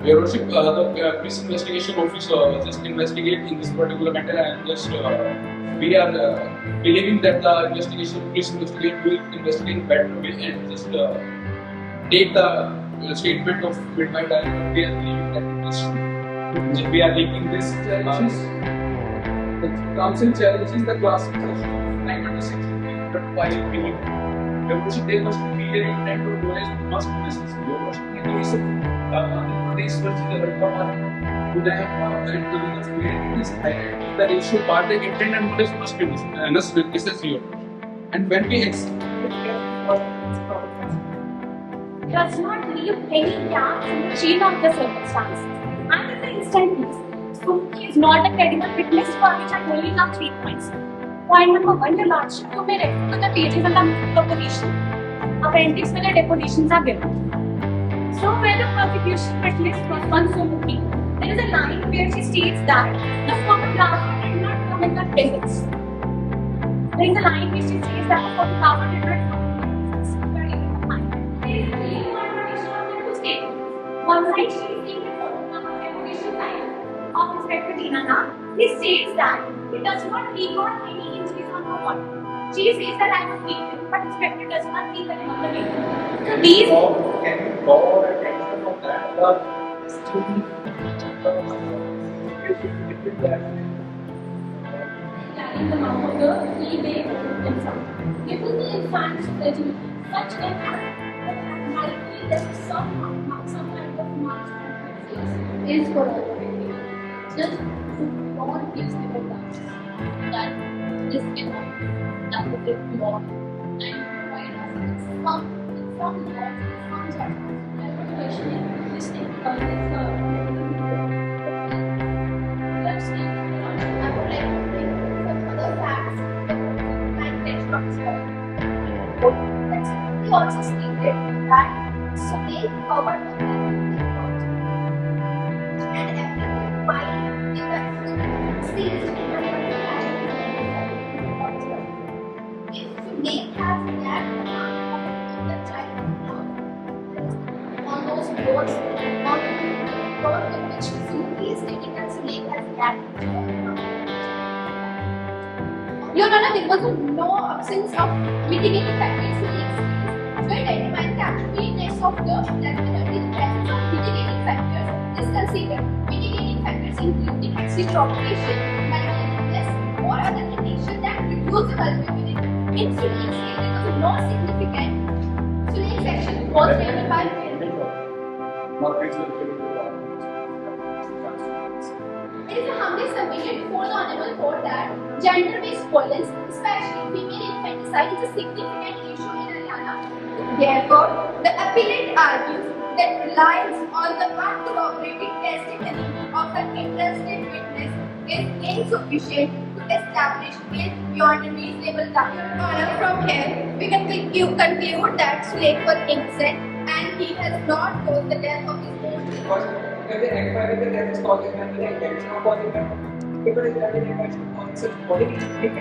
Your Worship, the police investigation officer just investigate in this particular matter, and just we are believing that the police investigate will investigate better way and just take the statement of midnight and we are believing that it is true. We are taking this challenges. The council challenges the classification 926, but why believe your Worship, there must be clear intent or knowledge must be necessary. Your Worship, it is Pradesh versus the Radha would have created this highlight the ratio part the intent and knowledge must be necessary. And when we does not leave any gaps in the chain of the circumstances. And in the instant case, Suki is not a credible witness for which I only have 3 points. Point number 1, your Lordship, you may refer to the pages and the proposition. Appendix where the depositions are given. So where the prosecution witness was one Suki, there is a line where she states that the photographer did not come in the presence. There is a line where she says that the photographer did not come in the presence. Very fine. There is a clear contradiction of the two statements. One side she is saying the photographer deposition side of Inspector Dinana. He states that he does not recall any injuries on her body. She says that I was beaten, but Inspector does not recall any of the beating. So these can you draw attention of that? The student carrying the mouth of the he-they themselves. Given the infant's fragility, such an act that might be left some kind of marks on her face is corroborated. Just God gives the advice that this cannot that the big law and provide us some laws, some judgments. I would question this thing because let's see. I would like to bring some other facts and textbooks. He also stated that Sule covered the and everything by the stage if Sule has that the child on those boards on which Sule is stating that Sule has that. Your Honor, there was no absence of mitigating factors in the experience. To identify the attributes of the death penalty, the presence of mitigating factors is considered. Mitigating factors including extreme provocation, mental illness, or other conditions that reduce the culpability. In Sule's case, there was no significant. Sule's action was driven by It is a humbly submission before the Honorable Court that gender-based violence, especially female infanticide, is a significant issue in Haryana. Therefore, the appellant argues that reliance on the uncorroborated testimony of an interested witness is insufficient to establish guilt beyond a reasonable doubt. Your Honor, from here, we can conclude that Sule was innocent and he has not caused the death of his own children. Because the expiry the death is causing them, the intention of causing them. Because if that is intention of causing such body injury, the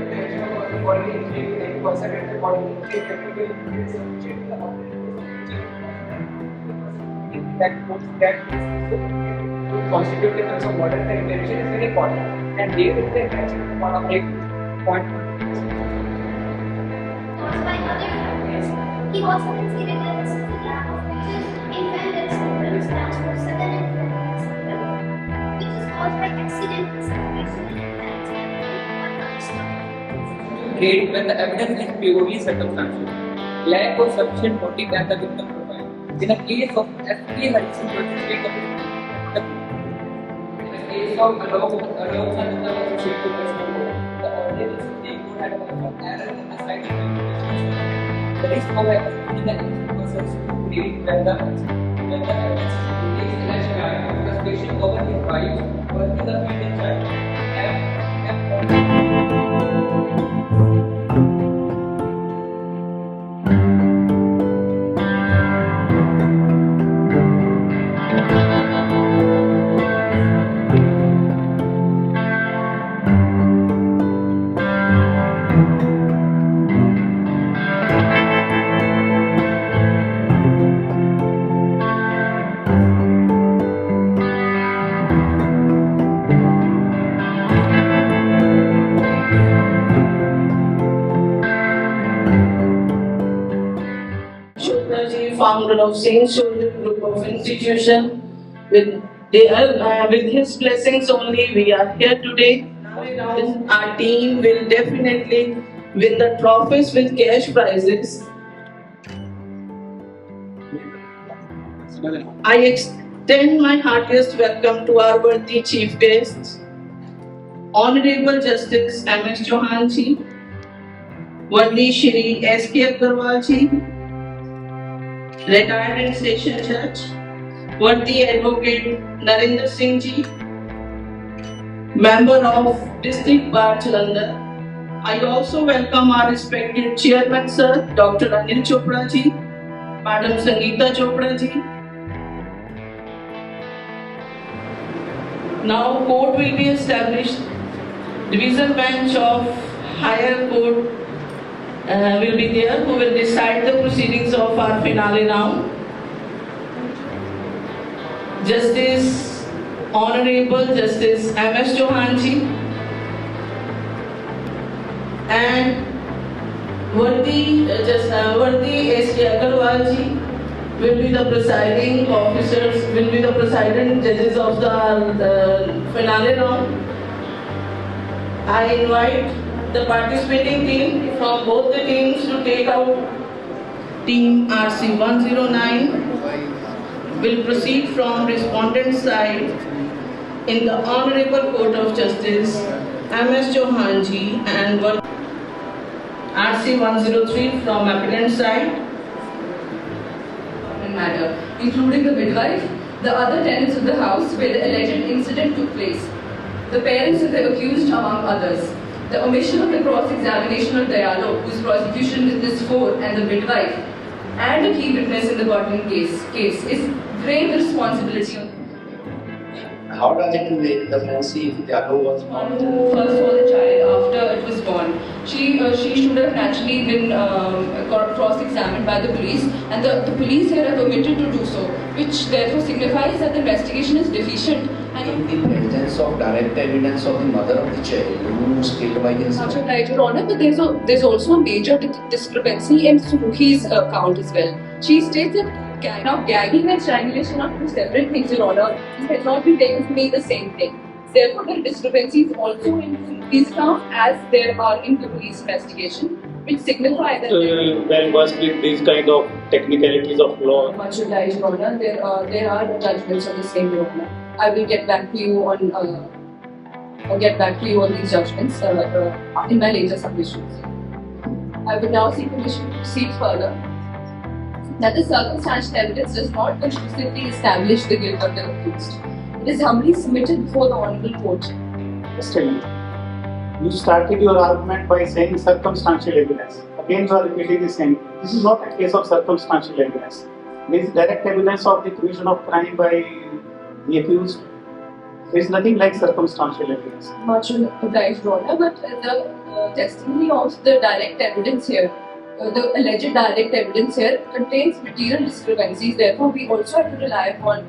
intention of causing body injury, like person at the body injury, technically it is sufficient to the that constitute the terms of murder. The intention is very important, and they will the intention of one of the point. Caused by other factors, he also considered that the supply of infant and transfer sudden infant which is caused by accident, separation, and Great when the evidence is purely circumstantial. Lack of sufficient motive and the victim profile. In a case of S.P. Harrison versus Jacob, in a case of Alonso and the versus Jacob, the audience they could have an error in the side effect. There is however in the versus create when the evidence is alleged crime, the patient over his wife or in the fetal child. Chaudhary, founder of Saint Joseph Group of Institution. With his blessings only, we are here today. Our team will definitely win the trophies with cash prizes. I extend my heartiest welcome to our worthy chief guests, Honorable Justice M.S. Chauhan ji, worthy Shri S.K. Agarwal ji, retired and station judge, worthy Advocate Narendra Singh ji, member of District Bar Jalandhar. I also welcome our respected chairman sir, Dr. Anil Chopra ji, Madam Sangeeta Chopra ji. Now court will be established. Division bench of higher court will be there who will decide the proceedings of our finale round. Justice, Honorable Justice M.S. Chauhan ji and worthy S.K. Agarwal ji will be the presiding officers, will be the presiding judges of the finale round. I invite the participating team from both the teams to take out. Team RC 109 will proceed from respondent side in the Honorable Court of Justice M.S. Chauhan ji and RC 103 from appellant side. Matter, including the midwife, the other tenants of the house where the alleged incident took place, the parents of the accused among others. The omission of the cross-examination of Dayalo, whose prosecution witness 4, and the midwife, and a key witness in the Godwin case is grave responsibility on How does it relate the fancy if Diallo was not? First saw the child after it was born. She should have naturally been cross-examined by the police, and the police here have omitted to do so, which therefore signifies that the investigation is deficient. In the presence of direct evidence of the mother of the child who stated by the Such a right, Your Honor, but there's also a major discrepancy in Suruhi's account as well. She states that now gagging and strangulation are two separate things, Your Honor. It has not been taken to mean the same thing. Therefore, there are discrepancies also in Suruhi's account as there are in the police investigation, which signify that when versed with these kind of technicalities of law. much obliged, Your Honor. There are judgments on the same, Your Honor. I will get back to you on these judgments in my later submissions. I will now seek permission to proceed further. That the circumstantial evidence does not conclusively establish the guilt of the accused. It is humbly submitted before the Honorable Court. Just tell me. You started your argument by saying circumstantial evidence. Again, you are repeating the same. This is not a case of circumstantial evidence. This is direct evidence of the commission of crime by the accused. There is nothing like circumstantial evidence. Much obliged, Your Honor, but the testimony of the direct evidence here, the alleged direct evidence here, contains material discrepancies. Therefore, we also have to rely upon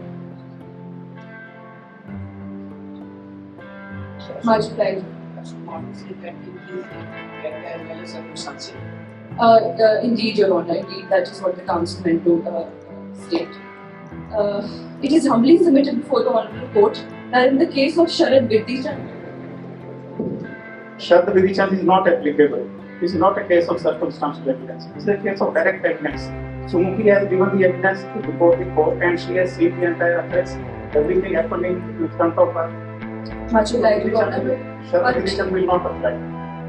much obliged. Indeed, Your Honor, indeed, that is what the counsel meant to state. It is humbly submitted before the Honorable Court that in the case of Sharad Vidhichand, Sharad Vidhichand is not applicable. This is not a case of circumstantial evidence. This is a case of direct evidence. Sumukhi has given the evidence before the court and she has seen the entire affairs, everything happening in front of her. much obliged, Your Honor. Sharad Vidhichand will not apply.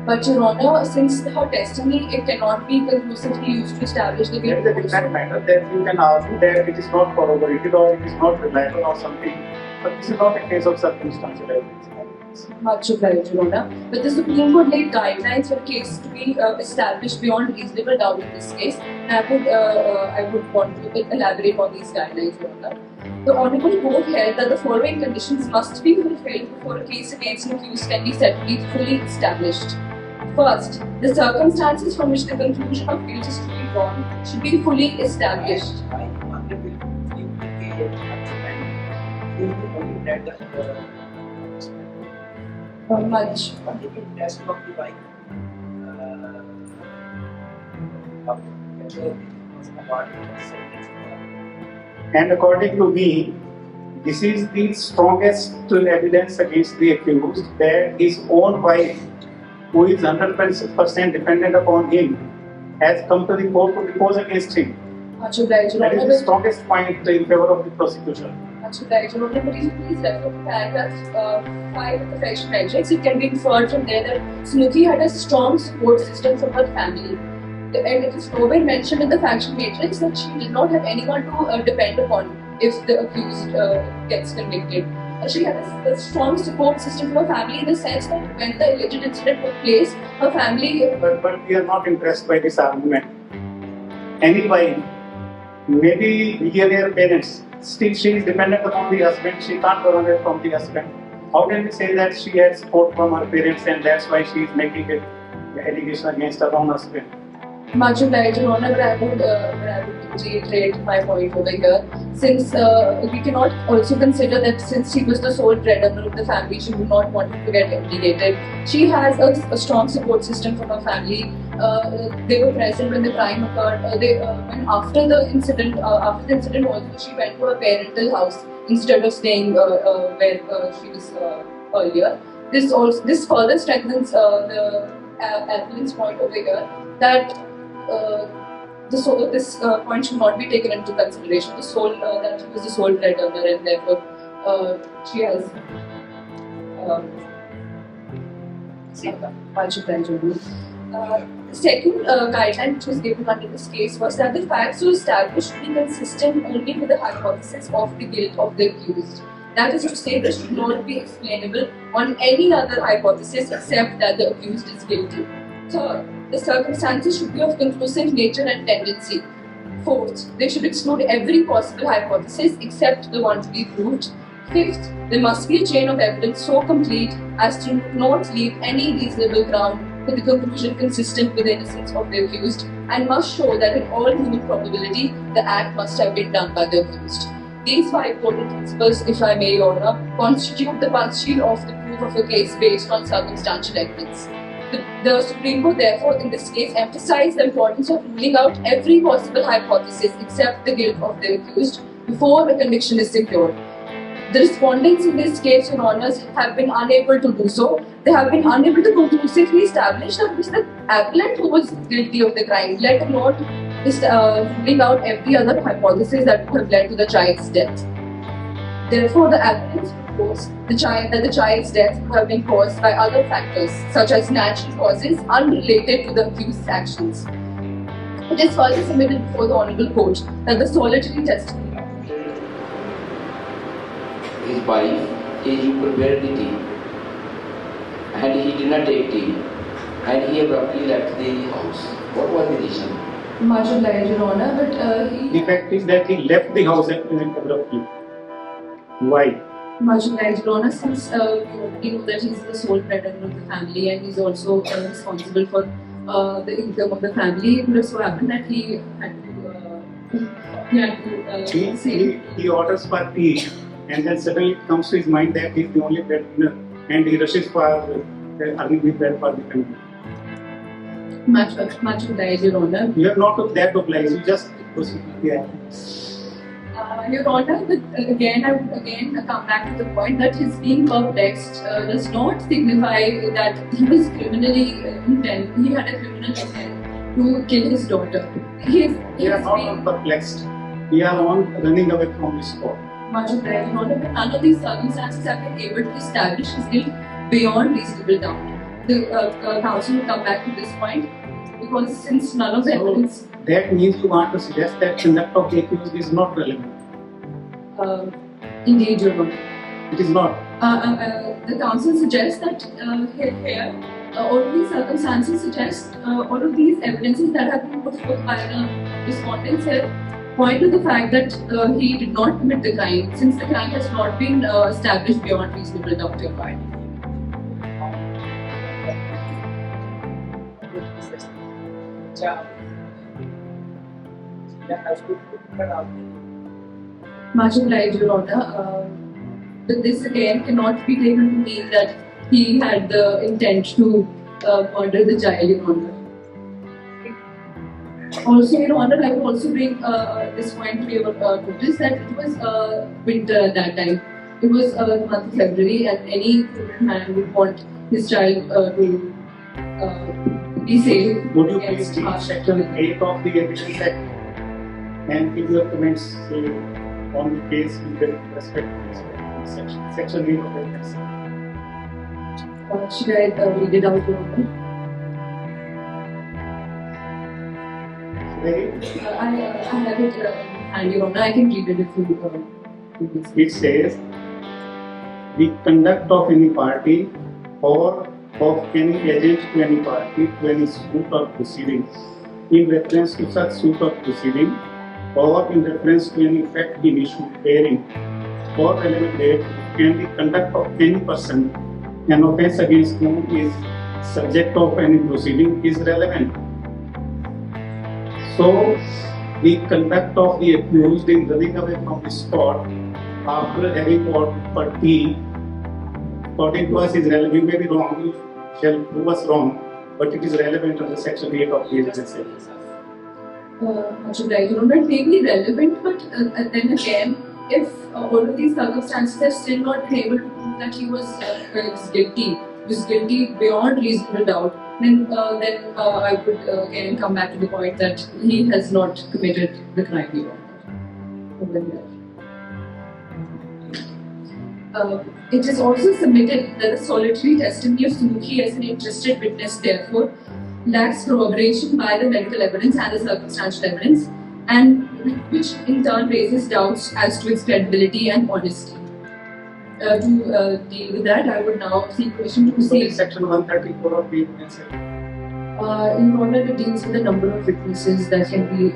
But Your Honor, since her testimony it cannot be conclusively used to establish the There guilt. is a different matter that you can argue that it is not corroborated or it is not reliable or something. But this is not a case of circumstantial evidence. Much obliged, Your Honor. But the Supreme Court laid guidelines for a case to be established beyond reasonable doubt in this case. And I would want to elaborate on these guidelines, Your Honor. The Honorable Court held that the following conditions must be fulfilled before a case against an accused can be said to be fully established. First, the circumstances from which the conclusion of guilt is to be drawn should be fully established. Much. Test of the bike. And according to me, this is the strongest evidence against the accused that his own wife, who is 100% dependent upon him, has come to the court to depose against him. Much obliged, Your That Honor. is the strongest point in favor of the prosecution. Much obliged, Your Honor. But if you please refer to paragraph 5 of the Section Matrix, it can be inferred from there that Smriti had a strong support system from her family. And it is nowhere mentioned in the faction matrix that she did not have anyone to depend upon if the accused gets convicted. She had a strong support system from her family in the sense that when the alleged incident took place, her family. But we are not impressed by this argument. Any wife, maybe millionaire parents, still she is dependent upon the husband, she can't run away from the husband. How can we say that she had support from her parents and that's why she is making the allegation against her own husband? Much obliged, Your Honor, but I would reiterate my point over here. Since we cannot also consider that since she was the sole breadwinner of the family, she would not want to get implicated. She has a strong support system from her family. They were present when the crime occurred. When after the incident also, she went to her parental house instead of staying where she was earlier. This further strengthens the appellant's point over here that this point should not be taken into consideration. That she was the sole breadwinner and therefore she has. The second guideline which was given under this case was that the facts were established to be consistent only with the hypothesis of the guilt of the accused. That is to say, they should not be explainable on any other hypothesis except that the accused is guilty. Third, the circumstances should be of conclusive nature and tendency. Fourth, they should exclude every possible hypothesis except the one to be proved. Fifth, there must be a chain of evidence so complete as to not leave any reasonable ground for the conclusion consistent with the innocence of the accused and must show that in all human probability the act must have been done by the accused. These 5 important principles, if I may, Your Honor, constitute the punch shield of the proof of a case based on circumstantial evidence. The Supreme Court, therefore, in this case, emphasized the importance of ruling out every possible hypothesis except the guilt of the accused before a conviction is secured. The respondents in this case, Your Honors, have been unable to do so. They have been unable to conclusively establish that it was the appellant who was guilty of the crime, let alone ruling out every other hypothesis that would have led to the child's death. Therefore, the appellants propose that the child's death would have been caused by other factors, such as natural causes unrelated to the accused's actions. It is further submitted before the Honourable Court that the solitary testimony His wife, he prepared the tea and he did not take tea and he abruptly left the house. What was the reason? much obliged, Your Honor, but he The fact is that he left the house abruptly. Why? much obliged, Your Honor, since we already know that he's the sole breadwinner of the family and he's also responsible for the income of the family. It would have so happened that he had to He orders for tea and then suddenly it comes to his mind that he's the only breadwinner and he rushes for earning the bread for the family. much obliged, Your Honor. You are not that obliged, you just proceed. Yeah. Your Honor, but again, I would again come back to the point that his being perplexed does not signify that he was criminally intent. He had a criminal intent to kill his daughter. We are not on perplexed. We are on running away from the spot. Much obliged, Your Honor, but none of these circumstances have been able to establish his guilt beyond reasonable doubt. The counsel will come back to this point because since none of the evidence. That means you want to suggest that conduct of the accused is not relevant. Indeed, Your Honor. It is not. The counsel suggests that here, all of these circumstances suggest, all of these evidences that have been put forth by the respondents here point to the fact that he did not commit the crime, since the crime has not been established beyond reasonable doubt, Your Honor. Much obliged, Your Honor. But this again cannot be taken to mean that he had the intent to murder the child, Your Honor. Also, Your Honor, I would also bring this point to your notice that it was winter at that time. It was the month of February, and any man would want his child to be safe. Would you please against read harsh section activity. 8 of the Evidence Act and give your comments on the case with respect to this section 8 of the Evidence Act? Should I read it out, Your Honor? I have it handy, Your Honor. I can read it if you It says, the conduct of any party or of any agent to any party to any suit or proceeding in reference to such suit or proceeding or in reference to any fact in issue bearing or relevant date and the conduct of any person an offence against whom is subject of any proceeding is relevant. So, the conduct of the accused in running away from the spot after having for tea, according to us, is relevant. We may be wrong, you shall prove us wrong, but it is relevant under section 8 of the Evidence Act. Right, Your Honor, it may be relevant, but then again, if all of these circumstances have still not been able to prove that he was guilty beyond reasonable doubt, then I would again come back to the point that he has not committed the crime, Your Honor. It is also submitted that the solitary testimony of Sumukhi as an interested witness, therefore, lacks corroboration by the medical evidence and the circumstantial evidence, and which in turn raises doubts as to its credibility and honesty. To deal with that, I would now seek permission to So, proceed. section 134 of the Evidence Act In order it deals with the number of witnesses that can be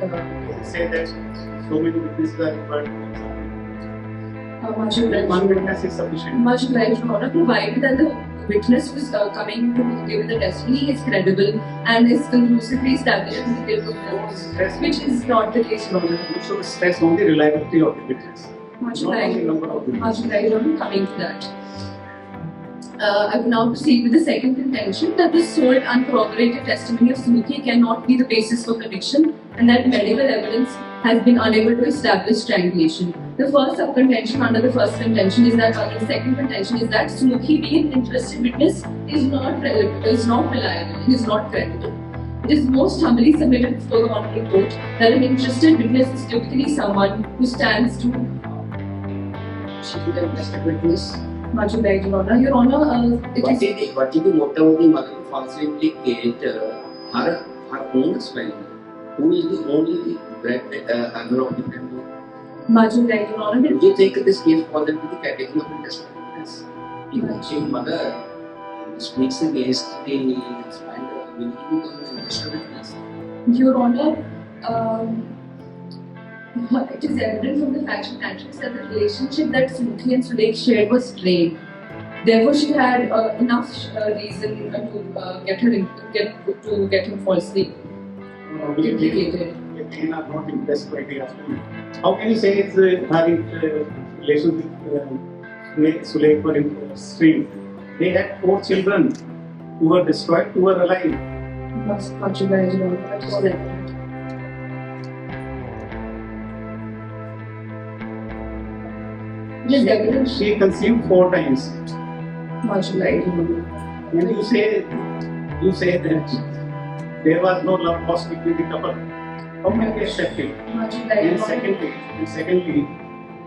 say that so many witnesses are required to much examine. One obliged. witness is sufficient. Much obliged, Your Honor, provided that the witness who is coming to give the testimony is credible and is conclusively established in the guilt of the which is not the case, Your Honor. You should stress on the reliability of the witness, Much not on the obliged. number of Much witnesses. obliged, Your Honor, coming to that. I will now proceed with the second contention that the sole uncorroborated testimony of Sumukhi cannot be the basis for conviction and that medical evidence has been unable to establish strangulation. The first sub-contention under the first contention is that, the second contention is that Sumukhi being an interested witness is not reliable, is not reliable, and is not credible. It is most humbly submitted before the Honorable Court that an interested witness is typically someone who stands to Witness. much obliged, Your Honor. Your Honor, What is the motive of the mother to falsely implicate her own husband, who is the only breadwinner of the family? much obliged, Your Honor. Would you take this case further to the category of interested witness? If the mother speaks against the husband, will he become an interested witness? Your Honor, it is evident from the factual matrix that the relationship that Sumukhi and Sulaik shared was strained. Therefore, she had enough reason to get him falsely implicated. Again, are not impressed by the husband. How can you say it's her relation with Sulaik were strained? They had 4 children who were destroyed, who were alive. Much obliged, Your Honor. That is evident. It is evident. She conceived 4 times. Much obliged, Your Honor. And you say that there was no love lost between the couple. How can we accept it? Much obliged, And Your Honor. secondly,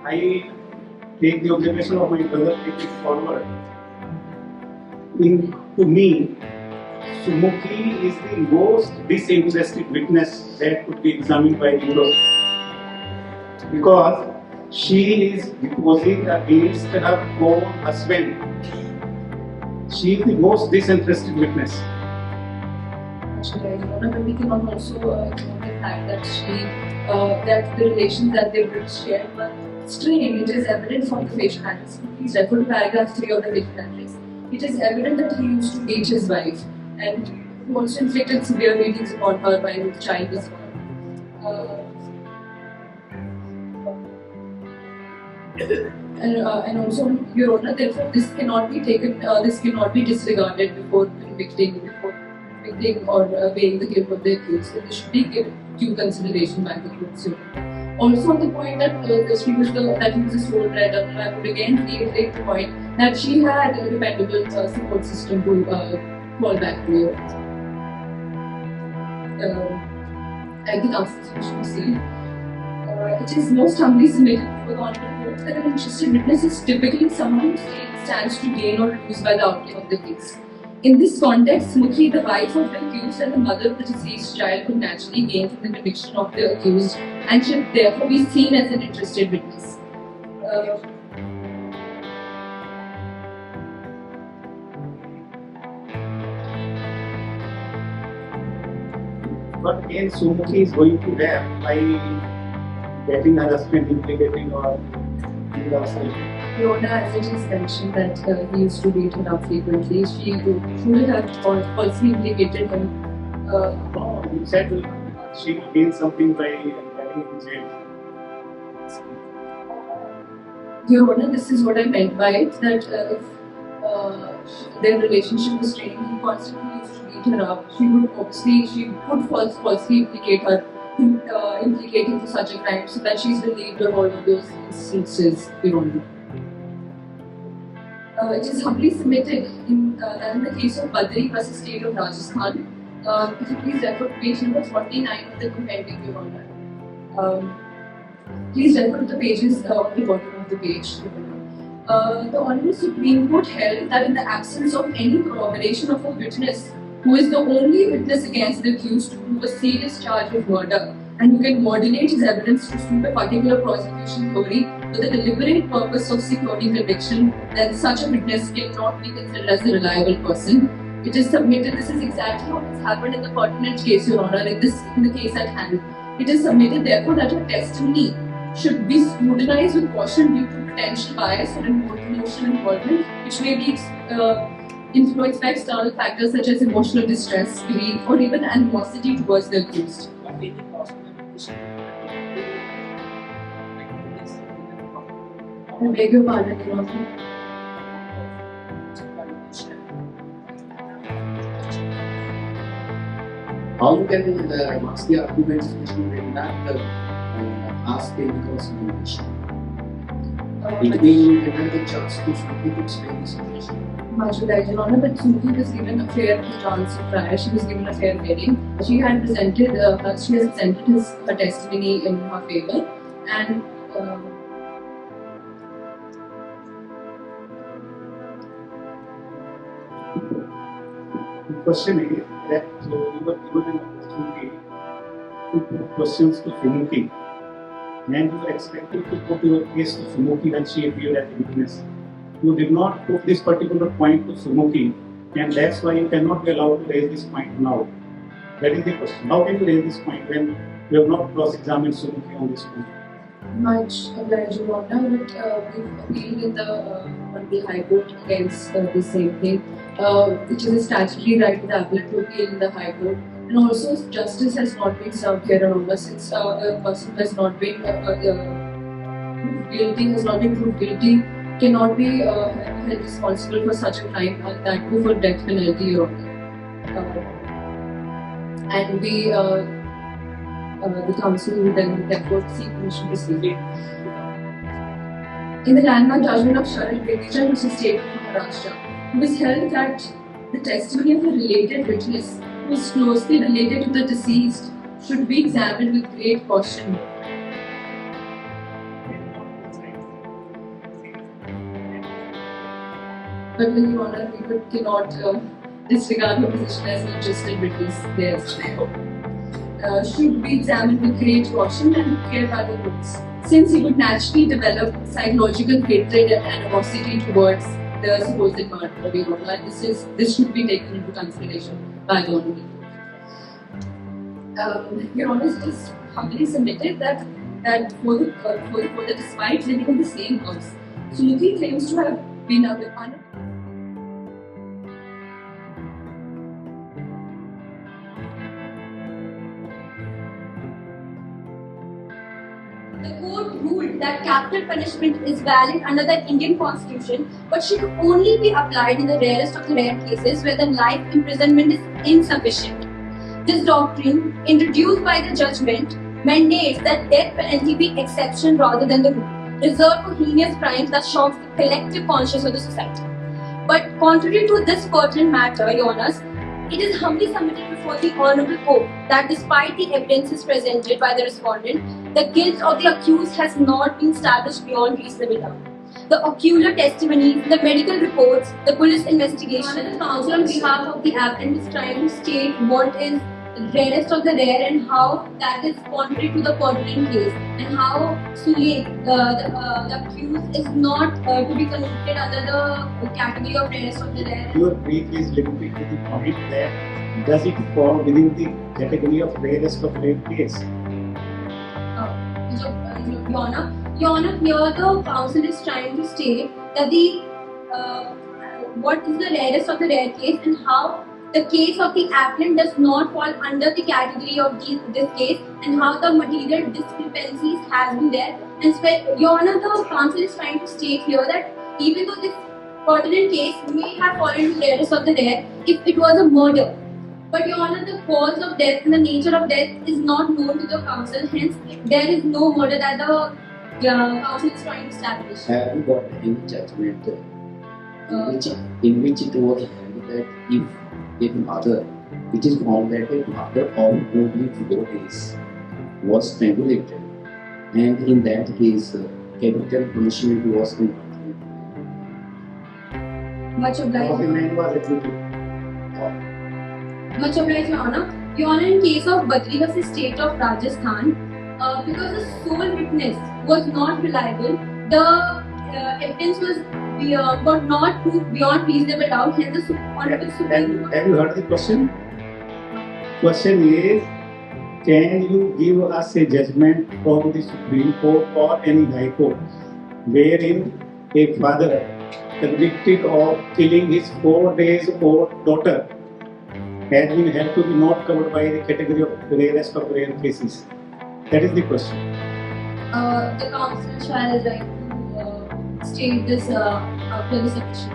I take the observation of my brother, take it forward. To me, Sumukhi is the most disinterested witness that could be examined by the court, because she is deposing against her own husband. She is the most disinterested witness. Much obliged, Your Honor. But we cannot also ignore the fact that that the relations that they would share were strained. It is evident from the facial matrix. Please refer to paragraph 3 of the facial matrix. It is evident that he used to beat his wife and he also inflicted severe beatings upon her while the child was born. And also, Your Honor, therefore, this cannot be disregarded before convicting or weighing the guilt of the accused. It should be due consideration by the courts. Also on the point that he was a sole breadwinner, I would again reiterate the point that she had a dependable support system to fall back to. Like the Constitution says, it is most humbly submitted for the Honorable Court that an interested witness is typically someone who stands to gain or lose by the outcome of the case. In this context, Mukhi, the wife of the accused and the mother of the deceased child, could naturally gain from the conviction of the accused and should therefore be seen as an interested witness. What gain Sumukhi is going to have by getting harassment, implicating or herself? Rhoda, as it is mentioned that he used to beat her up frequently, she should have falsely implicated him. No, you said she will gain something by getting in jail. Your Honor, this is what I meant by it, that if their relationship was strained, he constantly used to beat her up. She would falsely implicate her, implicating for such a crime, so that she's relieved of all of those instances, Your Honor. It is humbly submitted that in the case of Badri versus State of Rajasthan, could you please refer to page number 49 of the compendium, Your Honor. Please refer to the pages at the bottom of the page. The Honorable Supreme Court held that in the absence of any corroboration of a witness who is the only witness against the accused to prove a serious charge of murder and who can modulate his evidence to suit a particular prosecution theory with the deliberate purpose of securing conviction, then such a witness cannot be considered as a reliable person. It is submitted, this is exactly what has happened in the pertinent case, Your Honor, in the case at hand. It is submitted, therefore, that her testimony should be scrutinized with caution due to potential bias or emotional involvement, which may be influenced by external factors such as emotional distress, grief, or even animosity towards the accused. I beg your pardon, Your Honor. How can what's the arguments which you did not ask in the cross-examination? It being given the chance to Sumukhi to explain the situation. Much obliged, Your Honor, but Sumukhi was given a fair chance prior. She was given a fair hearing. She has presented her testimony in her favor, and The question is that you were given an opportunity to put questions to Sumukhi, and you were expected to put your case to Sumukhi when she appeared as a witness. You did not put this particular point to Sumukhi, and that's why you cannot be allowed to raise this point now. That is the question. How can you raise this point when you have not cross-examined Sumukhi on this point? much obliged, Your Honor, but we've appealed in the Honorable High Court against the same thing, which is a statutory right of the appellate to appeal in the High Court. And also, justice has not been served here, Your Honor, since a person has not been proved guilty, cannot be held responsible for such a crime, that too for death penalty, Your Honor. And the council will then therefore seek permission to proceed. In the landmark judgment of Sharan Bedija versus State of Maharashtra, it was held that the testimony of a related witness who is closely related to the deceased should be examined with great caution. But Your Honor, we cannot disregard her position as an interested witness there. Should be examined with great caution and care by the courts, since he would naturally develop psychological hatred and animosity towards the supposed murderer, Your Honor, and this should be taken into consideration by the Honorable Court. Your Honor, it is humbly submitted that for the court that despite living in the same house, Sumukhi claims to have been The court ruled that capital punishment is valid under the Indian Constitution, but should only be applied in the rarest of the rare cases where the life imprisonment is insufficient. this doctrine, introduced by the judgment, mandates that death penalty be exception rather than the rule, reserved for heinous crimes that shocks the collective conscience of the society. But contrary to this pertinent matter, Your Honours, it is humbly submitted before the Honourable Court that despite the evidences presented by the respondent, the guilt of the accused has not been established beyond reasonable doubt. The ocular testimonies, the medical reports, the police investigation, the counsel on behalf of the applicant is trying to state what is rarest of the rare and how that is contrary to the pertinent case, and how Sule, the accused, is not to be convicted under the category of rarest of the rare. Your brief is limited to the point that does it fall within the category of rarest of rare case? Your Honor, here the counsel is trying to state that the what is the rarest of the rare case and how the case of the applicant does not fall under the category of this case, and how the material discrepancies has been there. And Your Honor, the counsel is trying to state here that even though this pertinent case may have fallen into rarest of the rare if it was a murder, but Your Honor, the cause of death and the nature of death is not known to the counsel. Hence, there is no murder that the counsel is trying to establish. Have you got any judgment in which it was held that if a mother, it is found that a mother of only 4 days was strangulated, and in that case, capital punishment was inflicted? Much obliged. Of the man was acquitted. Much obliged, Your Honor. Your Honor, in case of Badri vs. State of Rajasthan, because the sole witness was not reliable, the evidence was not proved beyond reasonable doubt. Hence, the Honorable Supreme Court. Have you heard the question? Question is, can you give us a judgment from the Supreme Court or any High Court wherein a father convicted of killing his 4 days old daughter has been held to be not covered by the category of rarest of rare cases? That is the question. The counsel shall like to state this after the submission.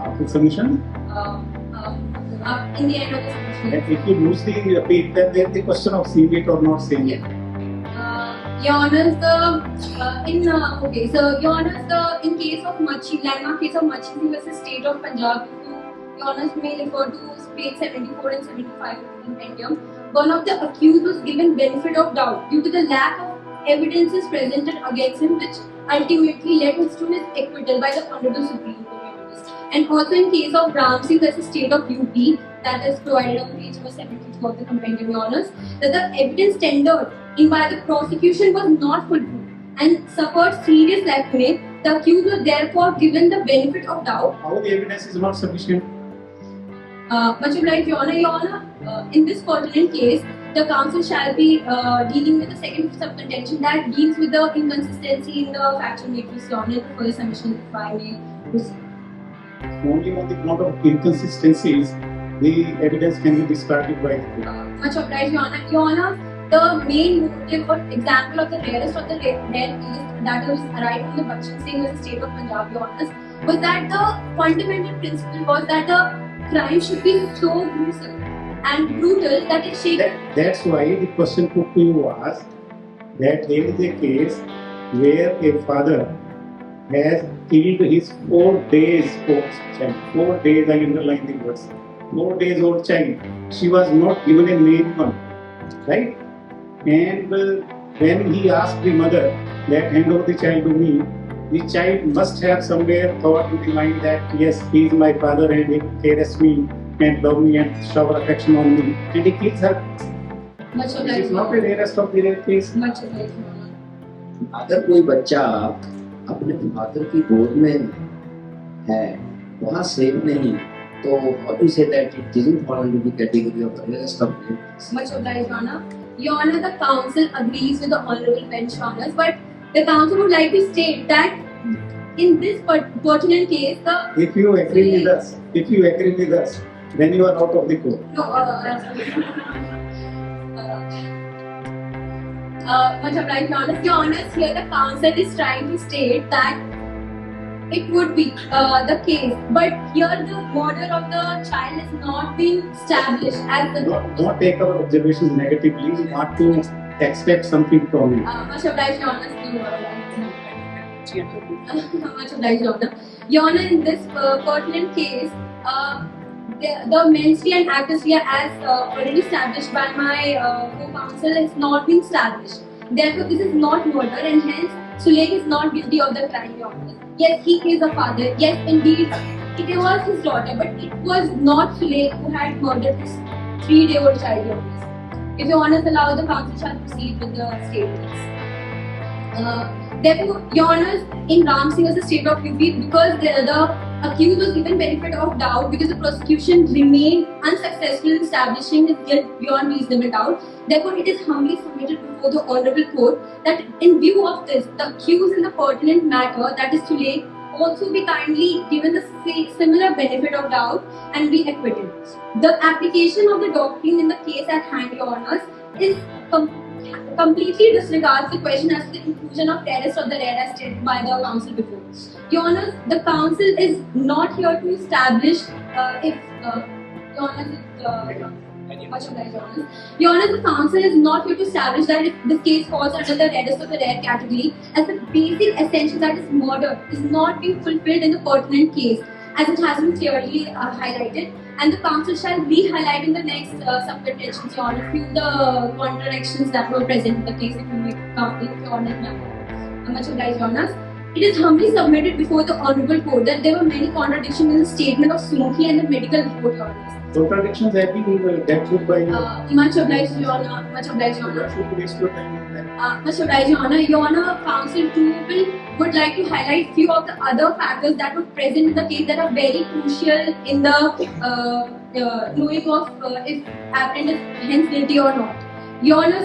After submission, In the end of the submission. and if you lose the appeal, then there is the question of seeing it or not seeing it. Your Honours, Your Honours, in case of Machi, landmark case of Machi versus State of Punjab, Your Honours may refer to page 74 and 75 of the compendium. One of the accused was given benefit of doubt due to the lack of evidences presented against him, which ultimately led to his acquittal by the Honourable Supreme Court. And also in case of Ram Singh versus State of UP, that is provided on page 72 of the compendium, Your Honours, that the evidence tendered in by the prosecution was not fulfilled and suffered serious lacunae. The accused was therefore given the benefit of doubt. How the evidence is not sufficient? Much obliged, Your Honour. Your Honour, in this pertinent case, the counsel shall be dealing with the second sub-contention that deals with the inconsistency in the factual matrix, Your Honour, for the submission if I may proceed. Only on the ground of inconsistencies, the evidence can be discarded by the court. Much obliged, Your Honour. Your Honour, the main motive or example of the rarest of the rare case that was arrived from the Bakshan Singh versus State of Punjab, Your Honours, was that the fundamental principle was that the crime should be so gruesome and brutal that it shakes. That's why the question put to you was that there is a case where a father has killed his 4 days old child. 4 days, I underline the words. 4 days old child. She was not given a name one, right? And when he asked the mother that hand over the child to me, the child must have somewhere thought in the mind that yes, he is my father and he cares me and love me and shower affection on me, and he kills her. Much This obliged, is not the rarest of the rare case. Much obliged, Your Honour. अगर कोई बच्चा अपने father की गोद में है, वहाँ safe नहीं, तो how to say that it doesn't fall into the category of the rest of the case? Much obliged, Your Honour. Your Honour, the counsel agrees with the Honourable Bench, Your Honours, but the counsel would like to state that in this pertinent case, If you agree with us, then you are out of the court. Much obliged, Your Honours. Your Honours, here the counsel is trying to state that it would be the case. But here the murder of the child has not been established as the Don't take our observations negatively. We want to expect something from you. much obliged, Your Honor. Much obliged, Your Honor. Your Honor, in this pertinent case, the mens rea and actus rea, as already established by my co-counsel, has not been established. Therefore, this is not murder, and hence Sulaik is not guilty of the crime, Your Honor. Yes, he is a father. Yes, indeed, it was his daughter, but it was not Sulaik who had murdered his 3-day-old child, Your Honor. If Your Honor allow, the counsel shall proceed with the statements. Therefore, Your Honor, in Ram Singh as the state of UP, because the accused was given benefit of doubt because the prosecution remained unsuccessful in establishing his guilt beyond reasonable doubt. Therefore, it is humbly submitted before the Honorable Court that in view of this, the accused in the pertinent matter, that is Sulaik, also be kindly given the similar benefit of doubt and be acquitted. The application of the doctrine in the case at hand, Your Honors, is completely disregards the question as to the inclusion of terrorists of the red as stated by the counsel before. Your Honors, the counsel is not here to establish if Your Honors, much obliged, Your Honors. Your Honors, the counsel is not here to establish that if this case falls under the reddest of the rare category, as the basic essential, that is murder, is not being fulfilled in the pertinent case, as it has been clearly highlighted, and the counsel shall re-highlight in the next sub-contentions, Your Honor, few the contradictions that were present in the case, if you may come, if Your Honor, much obliged, Your Honors. It is humbly submitted before the Honorable Court that there were many contradictions in the statement of Sunukhi and the medical report, Your Honors. Contradictions have been dealt with by you. Much obliged, Your Honor. Much obliged, Your Honor. Should waste your time on that. Much obliged, Your Honor. Your Honor, counsel too would like to highlight few of the other factors that were present in the case that are very crucial in the knowing of if applicant is hence guilty or not. Your Honor,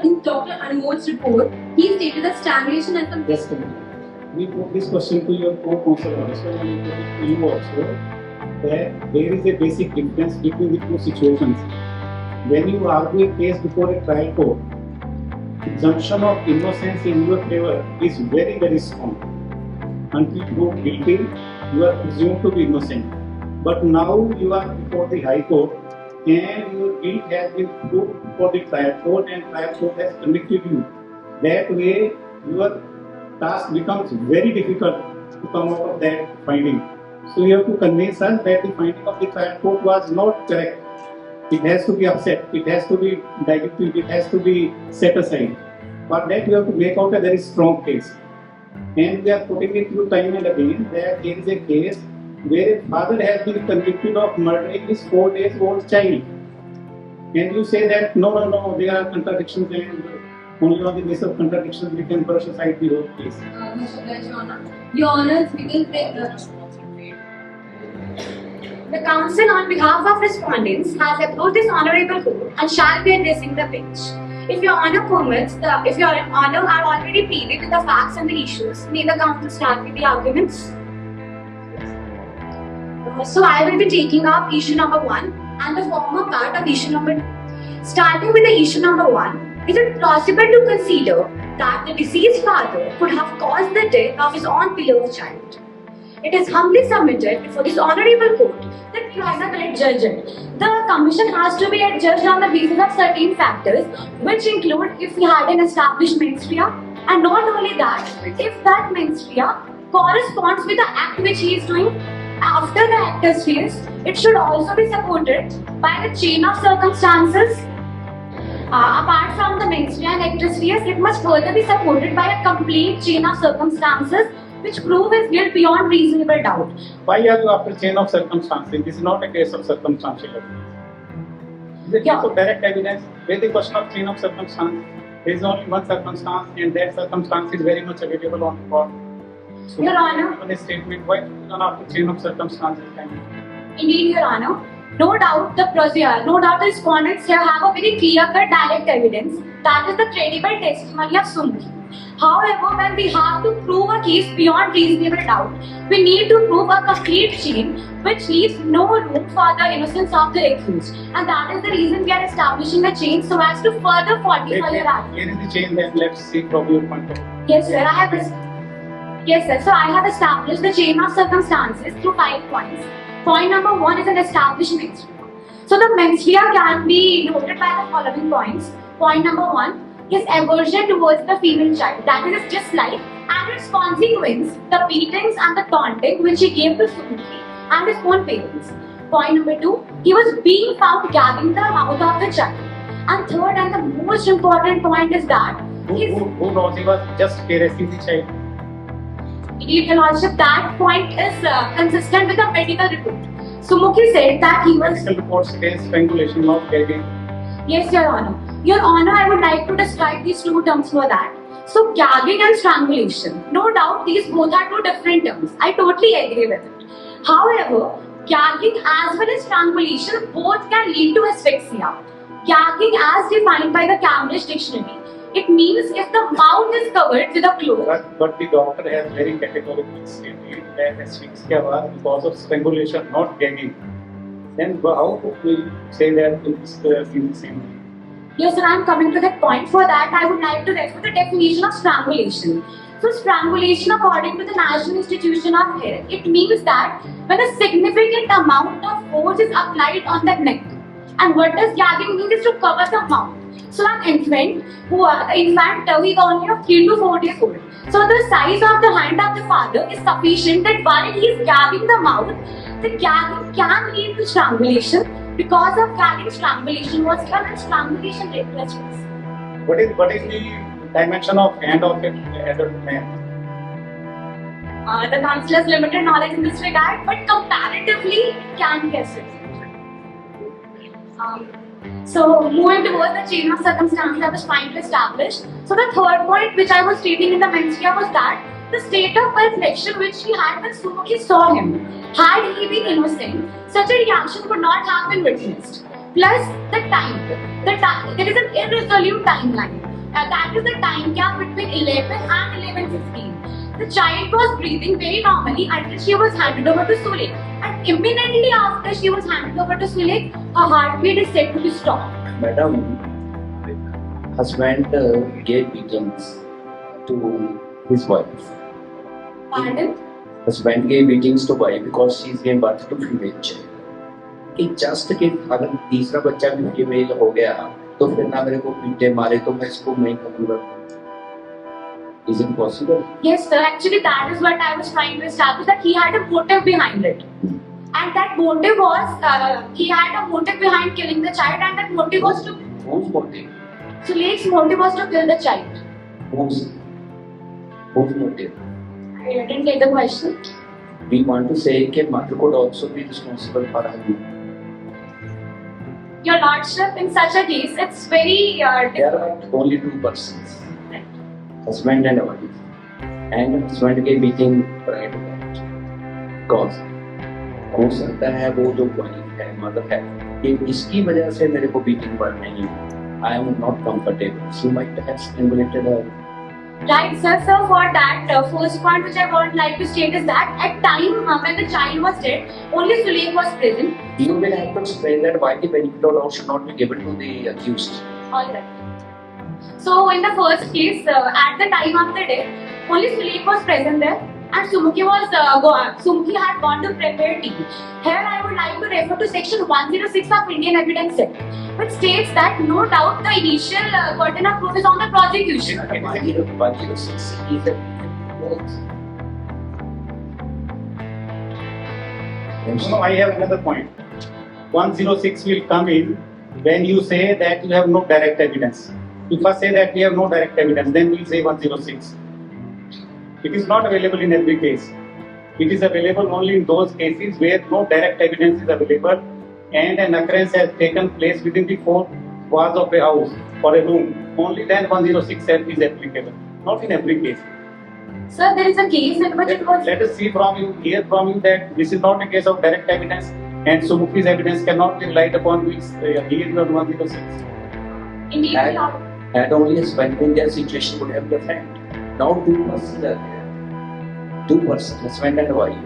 in Dr. Anmol's report, he stated that strangulation as the Just a minute. We put this question to your co-counsel also and we put it to you also, that there is a basic difference between the two situations. When you argue a case before a trial court, presumption of innocence in your favor is very, very strong. Until proved guilty, you are presumed to be innocent. But now you are before the High Court and your guilt has been proved for the trial court and trial court has convicted you. That way, your task becomes very difficult to come out of that finding. So you have to convince us that the finding of the trial court was not correct. It has to be upset, it has to be diluted, it has to be set aside. For that you have to make out a very strong case. And we are putting it through time and again that there is a case where a father has been convicted of murdering his 4-day-old child. And you say that no, there are contradictions and only on the basis of contradictions we can brush aside the whole case. Much obliged, Your Honor. Your Honors, we will take The counsel on behalf of respondents has approved this honorable court and shall be addressing the bench. If Your Honor permits, if Your Honor are already pleaded with the facts and the issues, may the counsel start with the arguments. So I will be taking up issue number 1 and the former part of issue number 2. Starting with the issue number 1, is it possible to consider that the deceased father could have caused the death of his own beloved child? It is humbly submitted before this honorable court that you are the correct judgment. The commission has to be adjudged on the basis of certain factors, which include if he had an established mens rea, and not only that, if that mens rea corresponds with the act which he is doing after the act is faced, it should also be supported by the chain of circumstances. Apart from the mens rea and actus reus, it must further be supported by a complete chain of circumstances which prove his guilt beyond reasonable doubt. Why are you after chain of circumstances? This is not a case of circumstantial evidence. It's a case of direct evidence. Where the question of chain of circumstance, there is only one circumstance and that circumstance is very much available on record. So, Your Honor. given a statement, why not after chain of circumstances? Indeed, Your Honor. No doubt the respondents here have a very clear-cut direct evidence, that is the credible testimony of Sunukhi. However, when we have to prove a case beyond reasonable doubt, we need to prove a complete chain which leaves no room for the innocence of the accused. And that is the reason we are establishing a chain so as to further fortify your argument. Here is the chain that let's see from your point of view. Yes, sir, I have this. Yes, sir. So I have established the chain of circumstances through 5 points. Point number 1 is an established menstruum. So the menstruum can be noted by the following points. Point number 1, his aversion towards the female child, that is his dislike, and its consequence, the beatings and the taunting which he gave to Sumukhi and his own parents. Point number 2, he was being found gagging the mouth of the child. And third and the most important point is that Who knows he was just caressing the child? Your Lordship, that point is consistent with the medical report. Sumukhi said that he was. Medical report says strangulation, not gagging. Yes, Your Honor. Your Honor, I would like to describe these two terms for that. So, gagging and strangulation. No doubt, these both are two different terms. I totally agree with it. However, gagging as well as strangulation both can lead to asphyxia. Gagging, as defined by the Cambridge Dictionary, it means if the mouth is covered with a cloth. But the doctor has very categorically stated that asphyxia was because of strangulation, not gagging. Then how could we say that in the same way? Yes, sir, I am coming to that point. For that, I would like to refer the definition of strangulation. So, strangulation, according to the National Institution of Health, it means that when a significant amount of force is applied on the neck. And what does gagging mean is to cover the mouth. So, an infant who is only of 3 to 4 days old. So, the size of the hand of the father is sufficient that while he is gagging the mouth, the gagging can lead to strangulation. Because of gagging, strangulation was done and strangulation led to asphyxia. What is the dimension of hand of an adult man? The counsellor has limited knowledge in this regard, but comparatively, it can be asphyxia. So, moving towards the chain of circumstances I was trying to establish. So, the third point which I was stating in the menstruum was that the state of perfection which he had when Sumukhi saw him, had he been innocent, such a reaction could not have been witnessed. Plus, the time. There is an irresolute timeline. That is the time gap between 11 and 11:15. The child was breathing very normally until she was handed over to Sulek. And immediately after she was handed over to Sulek, her heartbeat is said to be stopped. Madam, husband gave beatings to his wife. Pardon? Husband gave beatings to wife because she's gave birth to female child. कि just कि अगर तीसरा बच्चा भी female हो गया तो फिर ना मेरे को पीटे मारे तो मैं इसको नहीं करूँगा. Is it possible? Yes, sir. Actually, that is what I was trying to establish, that he had a motive behind it. And that motive was, he had a motive behind killing the child, and that motive was to. Whose motive? Sulek's motive was to kill the child. Whose motive? I didn't get the question. We want to say that mother could also be responsible for her. Your Lordship, in such a case, it's very. There are only two persons. Husband and wife, and husband के meeting prior to that. Cause हो सकता है वो जो wife है, mother है, कि इसकी वजह से मेरे को beating पड़ रही है. I am not comfortable. She might have strangulated her. Right, sir. So for that first point, which I would like to state is that at time when the child was dead, only Sulek was present. You will have to explain that why the benefit of doubt should not be given to the accused. All right. So in the first case, at the time of the death, only Sulek was present there, and Sumukhi had gone to prepare tea. Here I would like to refer to section 106 of Indian Evidence Act, which states that no doubt the initial burden of proof is on the prosecution. 106 is a No, I have another point. 106 will come in when you say that you have no direct evidence. You first say that we have no direct evidence, then we'll say 106. It is not available in every case. It is available only in those cases where no direct evidence is available and an occurrence has taken place within the 4 walls of a house or a room. Only then 106 is applicable. Not in every case. Sir, there is a case in which it was. Let us hear from you that this is not a case of direct evidence and Sumukhi's evidence cannot be relied upon which here you have 106. Indeed, and only husband in their situation would have defended. Now 2 persons are there. 2 persons, husband and wife.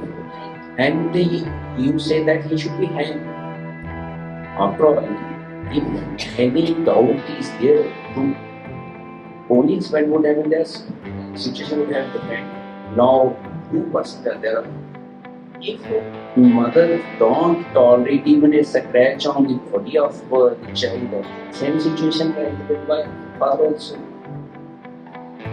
And you say that he should be hanged. After all, if any doubt is there, only husband would have in their situation would have defended. Now, 2% are there. If mother don't tolerate even a scratch on the body of the child, same situation can happen by father also.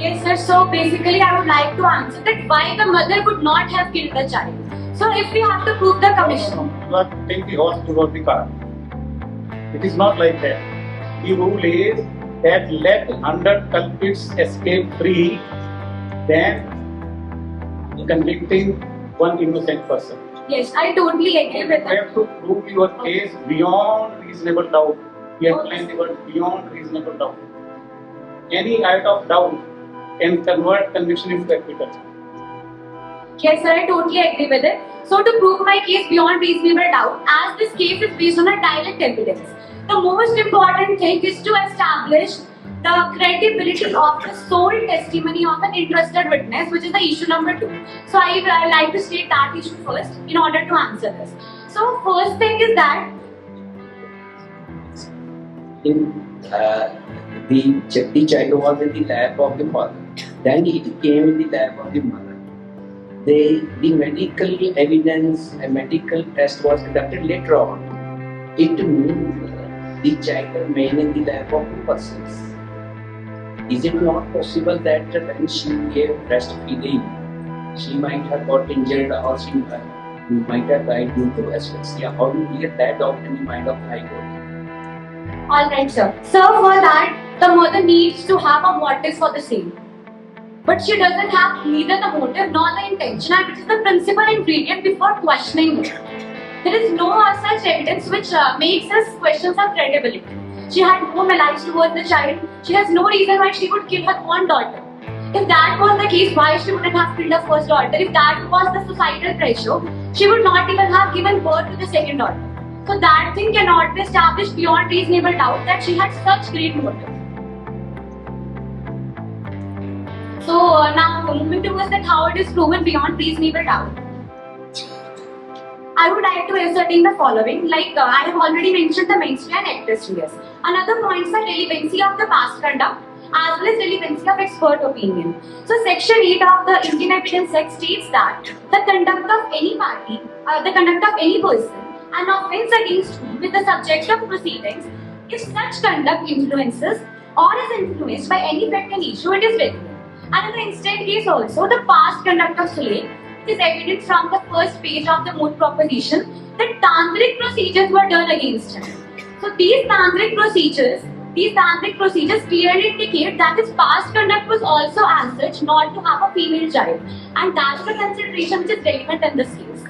Yes, sir. So basically, I would like to answer that why the mother would not have killed the child. So if we have to prove the commission. You have to take the horse before the cart. It is not like that. The rule is that let 100 culprits escape free than convicting one innocent person. Yes, I totally agree with You that. have to prove your case beyond reasonable doubt. You have to find the word beyond reasonable doubt. Any act of doubt can convert conviction into acquittal. Yes, sir, I totally agree with it. So to prove my case beyond reasonable doubt, as this case is based on a direct evidence, the most important thing is to establish the credibility of the sole testimony of an interested witness, which is the issue number 2. So I like to state that issue first in order to answer this. So first thing is that The child was in the lap of the father. Then it came in the lap of the mother. The medical evidence, a medical test was conducted later on. It means the child remained in the lap of 2 persons. Is it not possible that when she gave breastfeeding, she might have got injured or she might have died due to asphyxia? How do you clear that doubt in the mind of the High Court? Alright, sir. So for that, the mother needs to have a motive for the same. But she doesn't have neither the motive nor the intention, and which is the principal ingredient before questioning her. There is no such evidence which makes us question her credibility. She had no malice towards the child. She has no reason why she would kill her own daughter. If that was the case, why she wouldn't have killed her first daughter? If that was the societal pressure, she would not even have given birth to the second daughter. So that thing cannot be established beyond reasonable doubt that she had such great motive. So now moving towards that how it is proven beyond reasonable doubt. I would like to ascertain the following, like I have already mentioned the menstrual and actress years. Another point is the relevancy of the past conduct as well as relevancy of expert opinion. So section 8 of the Indian Evidence Act states that the conduct of any party, the conduct of any person, an offence against whom is the subject of proceedings, if such conduct influences or is influenced by any fact and issue, it is relevant. And in the instant case also, the past conduct of Sule is evident from the first page of the moot proposition that tantric procedures were done against him. So these tantric procedures clearly indicate that his past conduct was also as such not to have a female child, and that is a consideration which is relevant in this case.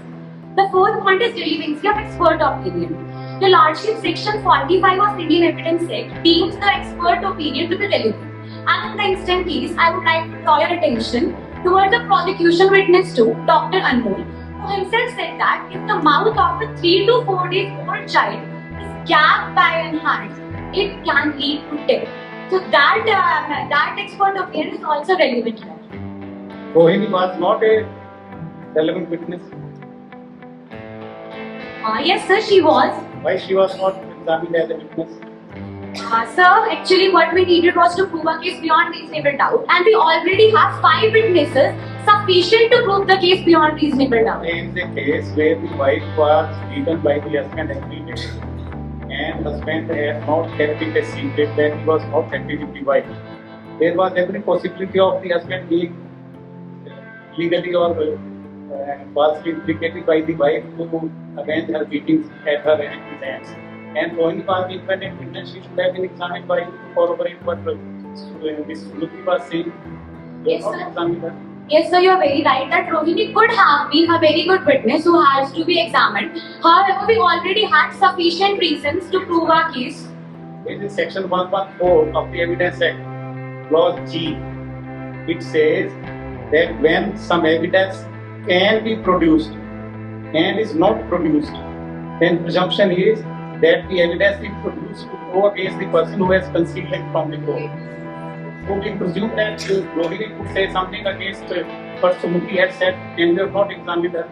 The fourth point is relevancy of expert opinion. The Lordship section 45 of Indian Evidence Act deems the expert opinion to be relevant. And in the instant case, I would like to draw your attention towards the prosecution witness to Dr. Anmol, who himself said that if the mouth of a 3 to 4 days old child is gagged by an hand, it can lead to death. So that expert opinion is also relevant here. Rohini was not a relevant witness. Yes, sir, she was. Why she was not examined as a witness? Sir, actually what we needed was to prove a case beyond reasonable doubt, and we already have 5 witnesses sufficient to prove the case beyond reasonable doubt. There is a case where the wife was beaten by the husband every day, and husband had not kept it a secret that he was not happy with the wife. There was every possibility of the husband being legally or falsely implicated by the wife to avenge her beatings at her hands. And Rohini was the independent witness. She should have been examined by him to corroborate what Miss Luthi was saying. Yes, Not sir. examined her. Yes, sir, you are very right that Rohini could have been a very good witness who has to be examined. However, we already had sufficient reasons to prove our case. In the section 114 of the Evidence Act, clause G, it says that when some evidence can be produced and is not produced, then presumption is that the evidence is produced to go against the person who has concealed it from the court. So we presume that Rohini could say something against what Sumati had said and we have not examined her.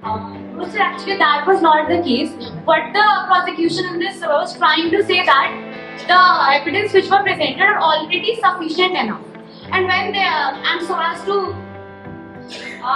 No, sir, actually that was not the case. What the prosecution in this was trying to say that the evidence which were presented are already sufficient enough. And when they and so as to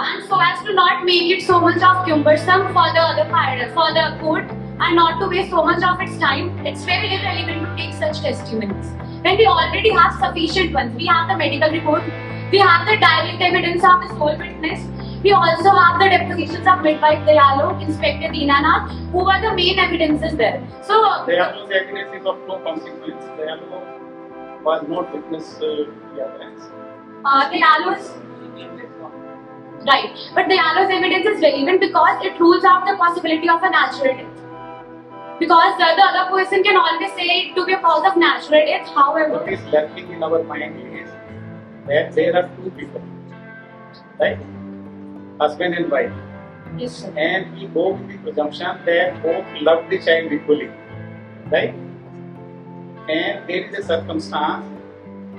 and so as to not make it so much of cumbersome for the other party, for the court, and not to waste so much of its time, it's very irrelevant to take such testimonies. When we already have sufficient ones, we have the medical report, we have the direct evidence of the sole witness, we also have the depositions of midwife Dayalo, Inspector Dinanath, who were the main evidences there. So, Dayalo's evidence is of no consequence. Dayalo was not witness to the evidence. Dayalo's right, but Dayalo's evidence is relevant because it rules out the possibility of a natural death. Because the other person can always say it to be a cause of natural death. However, What is lacking in our mind is that there are two people, right? Husband and wife. yes, sir. And we go with the presumption that both love the child equally, right? And there is a circumstance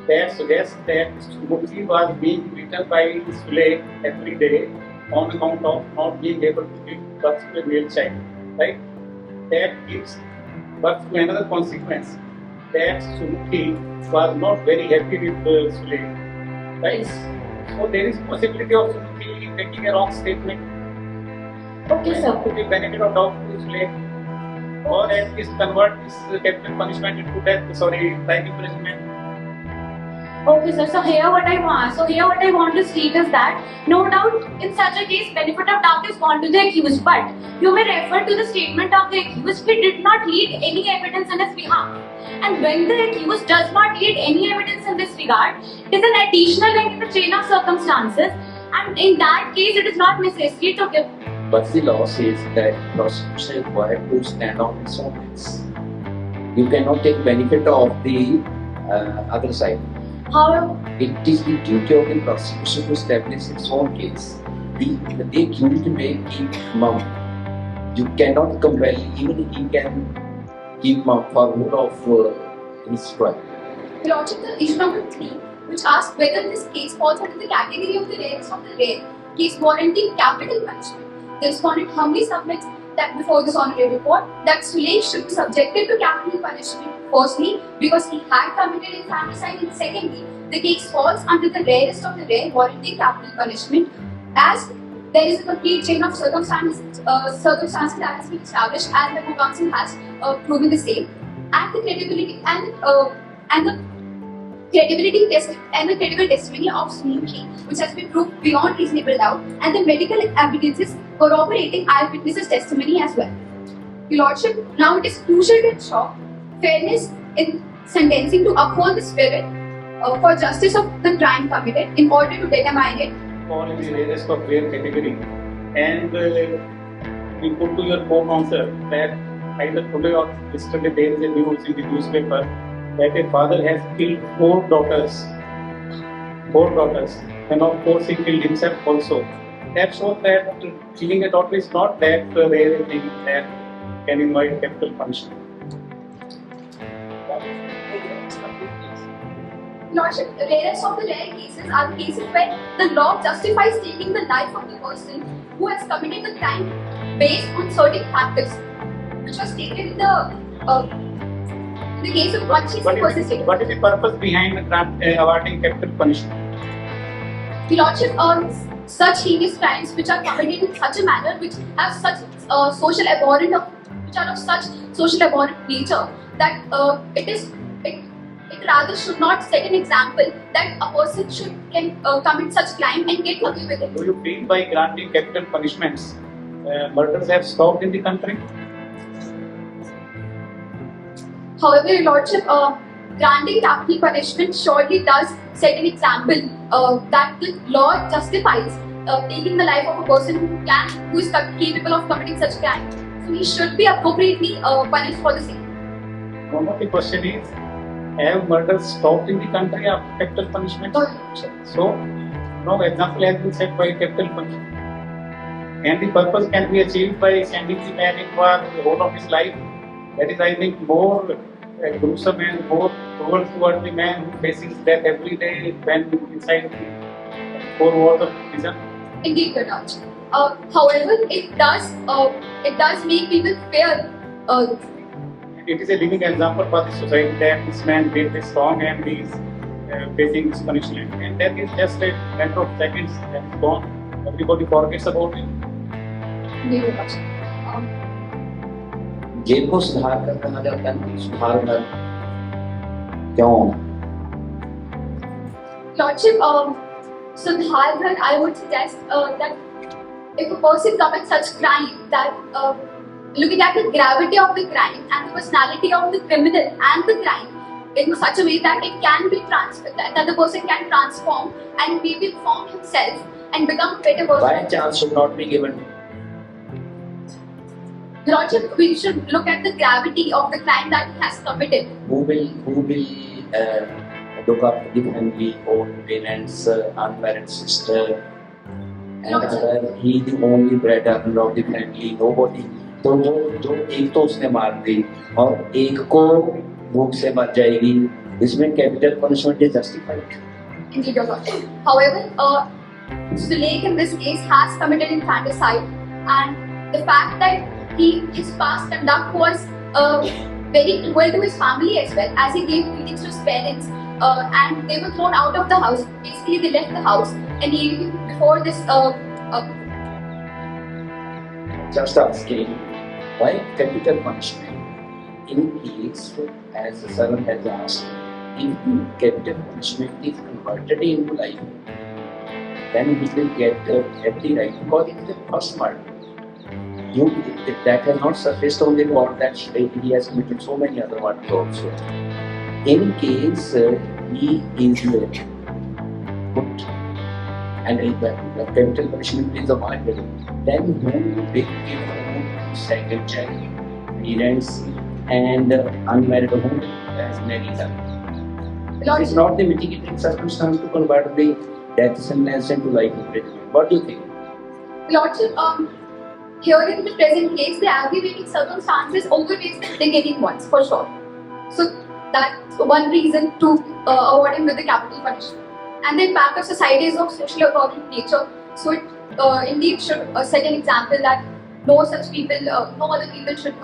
that suggests that Mukti was being beaten by Sule every day on account of not being able to give birth to a male child, right? That gives birth to another consequence, that Sumukhi was not very happy with Sule, right? So there is possibility of Sumukhi making a wrong statement. Okay, sir. To the benefit of doubt to Sule, or at least convert this capital punishment into death, life imprisonment. Okay, sir. So here what I want to state is that no doubt in such a case benefit of doubt is gone to the accused, but you may refer to the statement of the accused. He did not lead any evidence in his behalf, and when the accused does not lead any evidence in this regard, it is an additional link in the chain of circumstances, and in that case it is not necessary to give. But the law says that prosecution is required to stand on its own rights. You cannot take benefit of the other side. However, It is the duty of the prosecution to establish its own case. The accused may keep mum. You cannot compel, even he can keep mum for whole of his trial. Logical issue number 3, which asks whether this case falls under the category of the rarest of the rare case warranting capital punishment. The respondent humbly submits that before this honorable court, that Sule should be subjected to capital punishment. Firstly, because he had committed infanticide, and secondly, the case falls under the rarest of the rare warranting capital punishment, as there is a complete chain of circumstances that has been established, as the co-counsel has proven the same, and the credibility and the credible testimony of Sumukhi, which has been proved beyond reasonable doubt, and the medical evidences corroborating eyewitnesses' testimony as well. Your Lordship, now it is crucial to ensure fairness in sentencing to uphold the spirit for justice of the crime committed in order to determine it. Fall in the rarest of rare category, and we put to your co-counsel that either today or yesterday there is a news in the newspaper that a father has killed four daughters, and of course he killed himself also. That shows that killing a daughter is not that rare a thing that can invite capital punishment. Lordship, the rarest of the rare cases are the cases where the law justifies taking the life of the person who has committed the crime based on certain factors, which was stated in the case of Vanchi versus State. What is the purpose behind awarding capital punishment? The Lordship, such heinous crimes which are committed in such a manner, which have such social abhorrent, which are of such social abhorrent nature, that it rather should not set an example that a person can commit such crime and get away with it. Do you feel by granting capital punishments, murders have stopped in the country? However, Your Lordship, granting capital punishment surely does set an example that the law justifies taking the life of a person who is capable of committing such crime. So he should be appropriately punished for the same. One of the question is, have murders stopped in the country after capital punishment? No, Your Lordship. So, no example has been set by capital punishment. And the purpose can be achieved by sending the man into the whole of his life. That is, I think, more gruesome and more cruel towards the man who faces death every day when inside the four walls of prison. Indeed, Your Lordship. However, it does make people fear. It is a living example for the society that this man did this wrong and he is facing this punishment. And that is just a matter of seconds that is gone. Everybody forgets about it. जी Your Lordship. Jail को सुधार कर कहा जाता है, सुधार कर क्यों? Lordship, Sudharghar, I would suggest that if a person commits such crime, that looking at the gravity of the crime and the personality of the criminal and the crime in such a way that it can be that the person can transform and maybe form himself and become a better Why person. chance should not be given? Lordship, we should look at the gravity of the crime that he has committed. Who will look after the family, old parents, unmarried sister, and other, he the only breadwinner of the family, nobody. तो वो जो एक तो उसने मार दी और एक को भूख से मर जाएगी, इसमें capital punishment is justified. Indeed, Your Lordship. However, Sulaik in this case has committed infanticide, and the fact that his past conduct was very cruel to his family as well, as he gave beatings to his parents, and they were thrown out of the house. Basically, they left the house, and even before this, Just asking, why capital punishment? In case, as the servant has asked, if capital punishment is converted into life, then he will get the right because it is the first murder. That has not surfaced on the court that he has committed so many other murders also. In case he is put and the capital punishment is avoided, then who will give food, second child, parents, and unmarried home as many done? It is not the mitigating circumstance to convert the death sentence into life imprisonment. What do you think? Lordship, here in the present case, the aggravating circumstances overweighs the mitigating ones for sure. So that's one reason to award him with the capital punishment. And the impact of society is of socially abhorrent nature. So it indeed should set an example that no such people, no other people should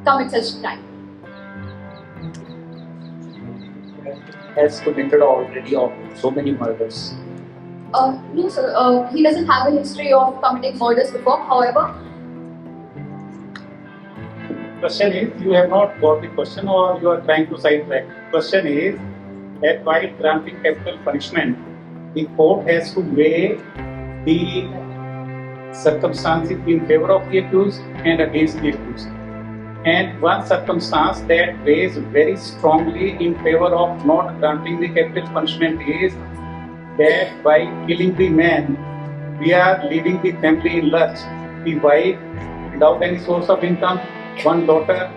commit such crime. Has committed already of so many murders. No, sir. He doesn't have a history of committing murders before. However, Question is, you have not got the question or you are trying to sidetrack. Question is, that while granting capital punishment, the court has to weigh the circumstances in favor of the accused and against the accused. And one circumstance that weighs very strongly in favor of not granting the capital punishment is that by killing the man, we are leaving the family in lurch. The wife without any source of income, one daughter,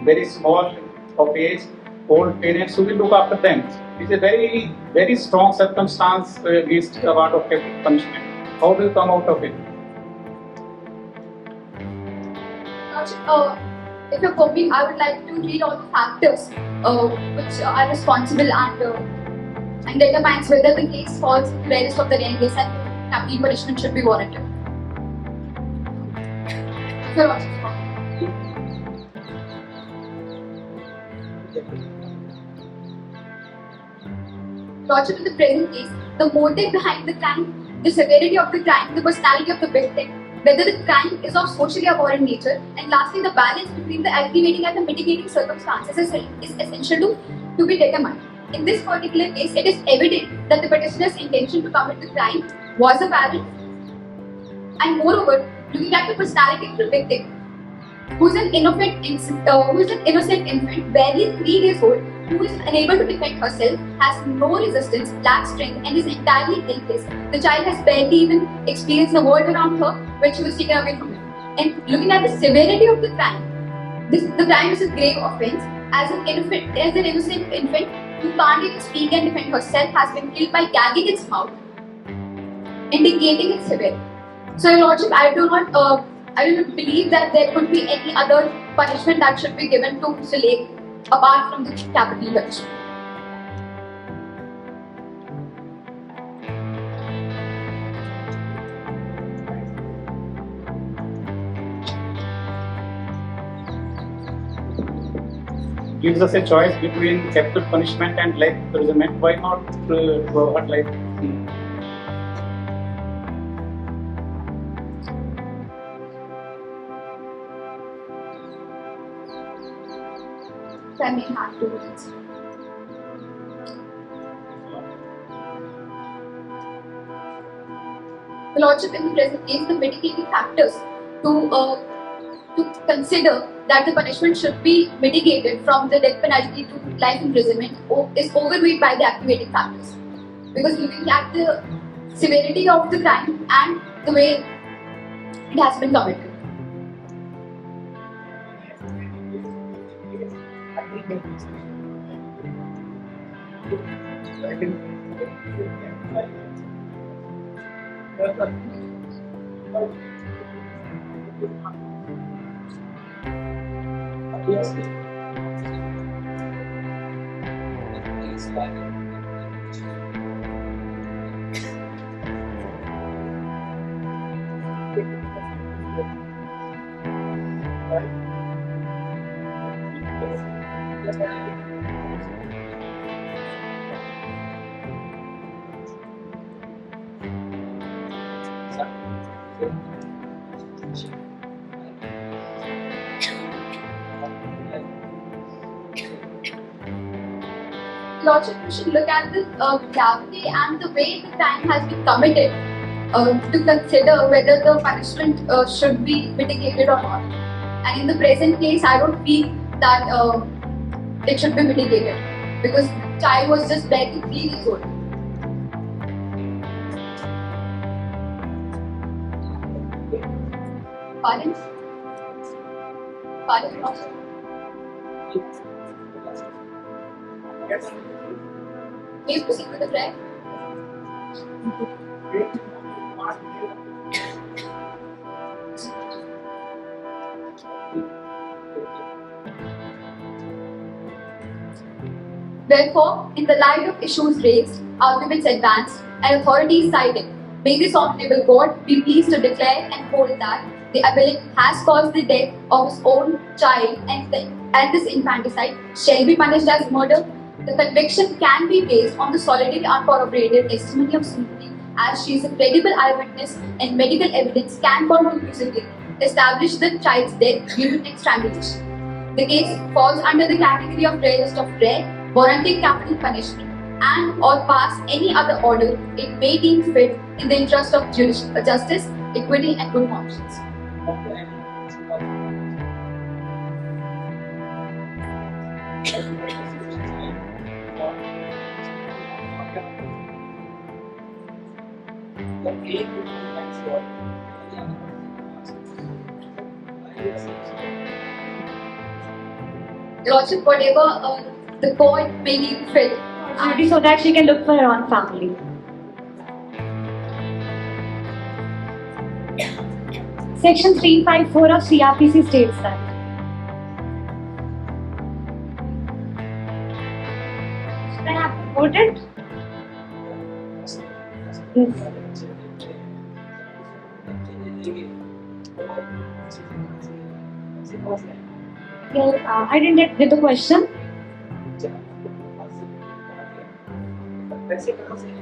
very small of age, old parents who will look after them. It is a very, very strong circumstance against the award of capital punishment. How do you come out of it? if you're coping, I would like to read all the factors which are responsible and determines whether the case falls into the rest of the case and capital punishment should be warranted. If you're watching. Lordship, in the present case, the motive behind the crime, the severity of the crime, the personality of the victim, whether the crime is of socially abhorrent nature, and lastly, the balance between the aggravating and the mitigating circumstances is essential to be determined. In this particular case, it is evident that the petitioner's intention to commit the crime was apparent, and moreover, looking at the personality of the victim, who is an innocent infant, barely 3 days old, who is unable to defend herself, has no resistance, lacks strength, and is entirely helpless. The child has barely even experienced the world around her when she was taken away from him. And looking at the severity of the crime, the crime is a grave offence. As an innocent infant who can't even speak and defend herself has been killed by gagging its mouth, indicating its severity. So, Your Lordship, I do not believe that there could be any other punishment that should be given to Mr. Lake apart from the capital punishment. Gives us a choice between capital punishment and life imprisonment. Why not life? if I may have 2 minutes. The Lordship, in the present case, the mitigating factors to consider that the punishment should be mitigated from the death penalty to life imprisonment is overweight by the activating factors. Because looking at the severity of the crime and the way it has been committed. Lordship, you should look at the gravity and the way the crime has been committed to consider whether the punishment should be mitigated or not. And in the present case, I don't feel that it should be mitigated because the child was just barely 3 years old. Pardon? Pardon, Lordship? Please proceed with the prayer. Therefore, in the light of issues raised, arguments advanced, and authorities cited, may this honorable court be pleased to declare and hold that the appellant has caused the death of his own child and this infanticide shall be punished as murder. The conviction can be based on the solidly uncorroborated testimony of Smriti, as she is a credible eyewitness and medical evidence can conclusively establish the child's death due to strangulation. The case falls under the category of rarest of rare, warranting capital punishment and or pass any other order it may deem fit in the interest of justice, equity and good conscience. Lordship, whatever the court may deem fit, So that she can look for her own family. Section 354 of CRPC states that. Should I have to quote it? Yes. Well, I didn't get the question.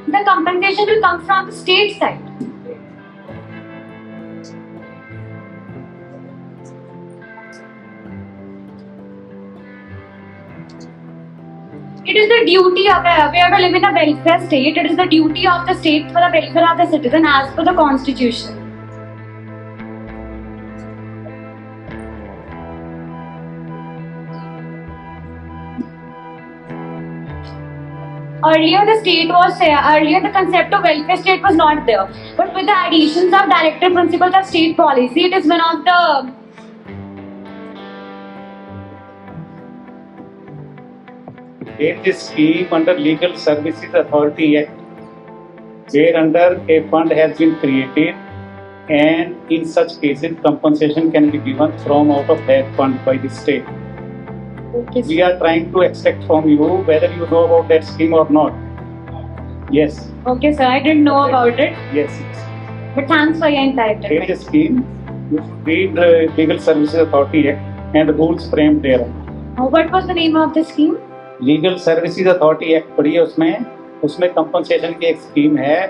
The compensation will come from the state side. It is the duty of we have to live in a welfare state. It is the duty of the state for the welfare of the citizen as per the constitution. Earlier the concept of welfare state was not there. But with the additions of directive principles of state policy, it is one of the There is a scheme under Legal Services Authority Act, where under a fund has been created, and in such cases compensation can be given from out of that fund by the state. okay. We are trying to extract from you whether you know about that scheme or not. Yes, Okay, sir, I didn't know about it. yes. But thanks for your There enlightenment. is a scheme. You should read the Legal Services Authority Act and the rules framed there. What was the name of the scheme? Legal services authority act पढ़ी है, उसमें compensation की एक scheme है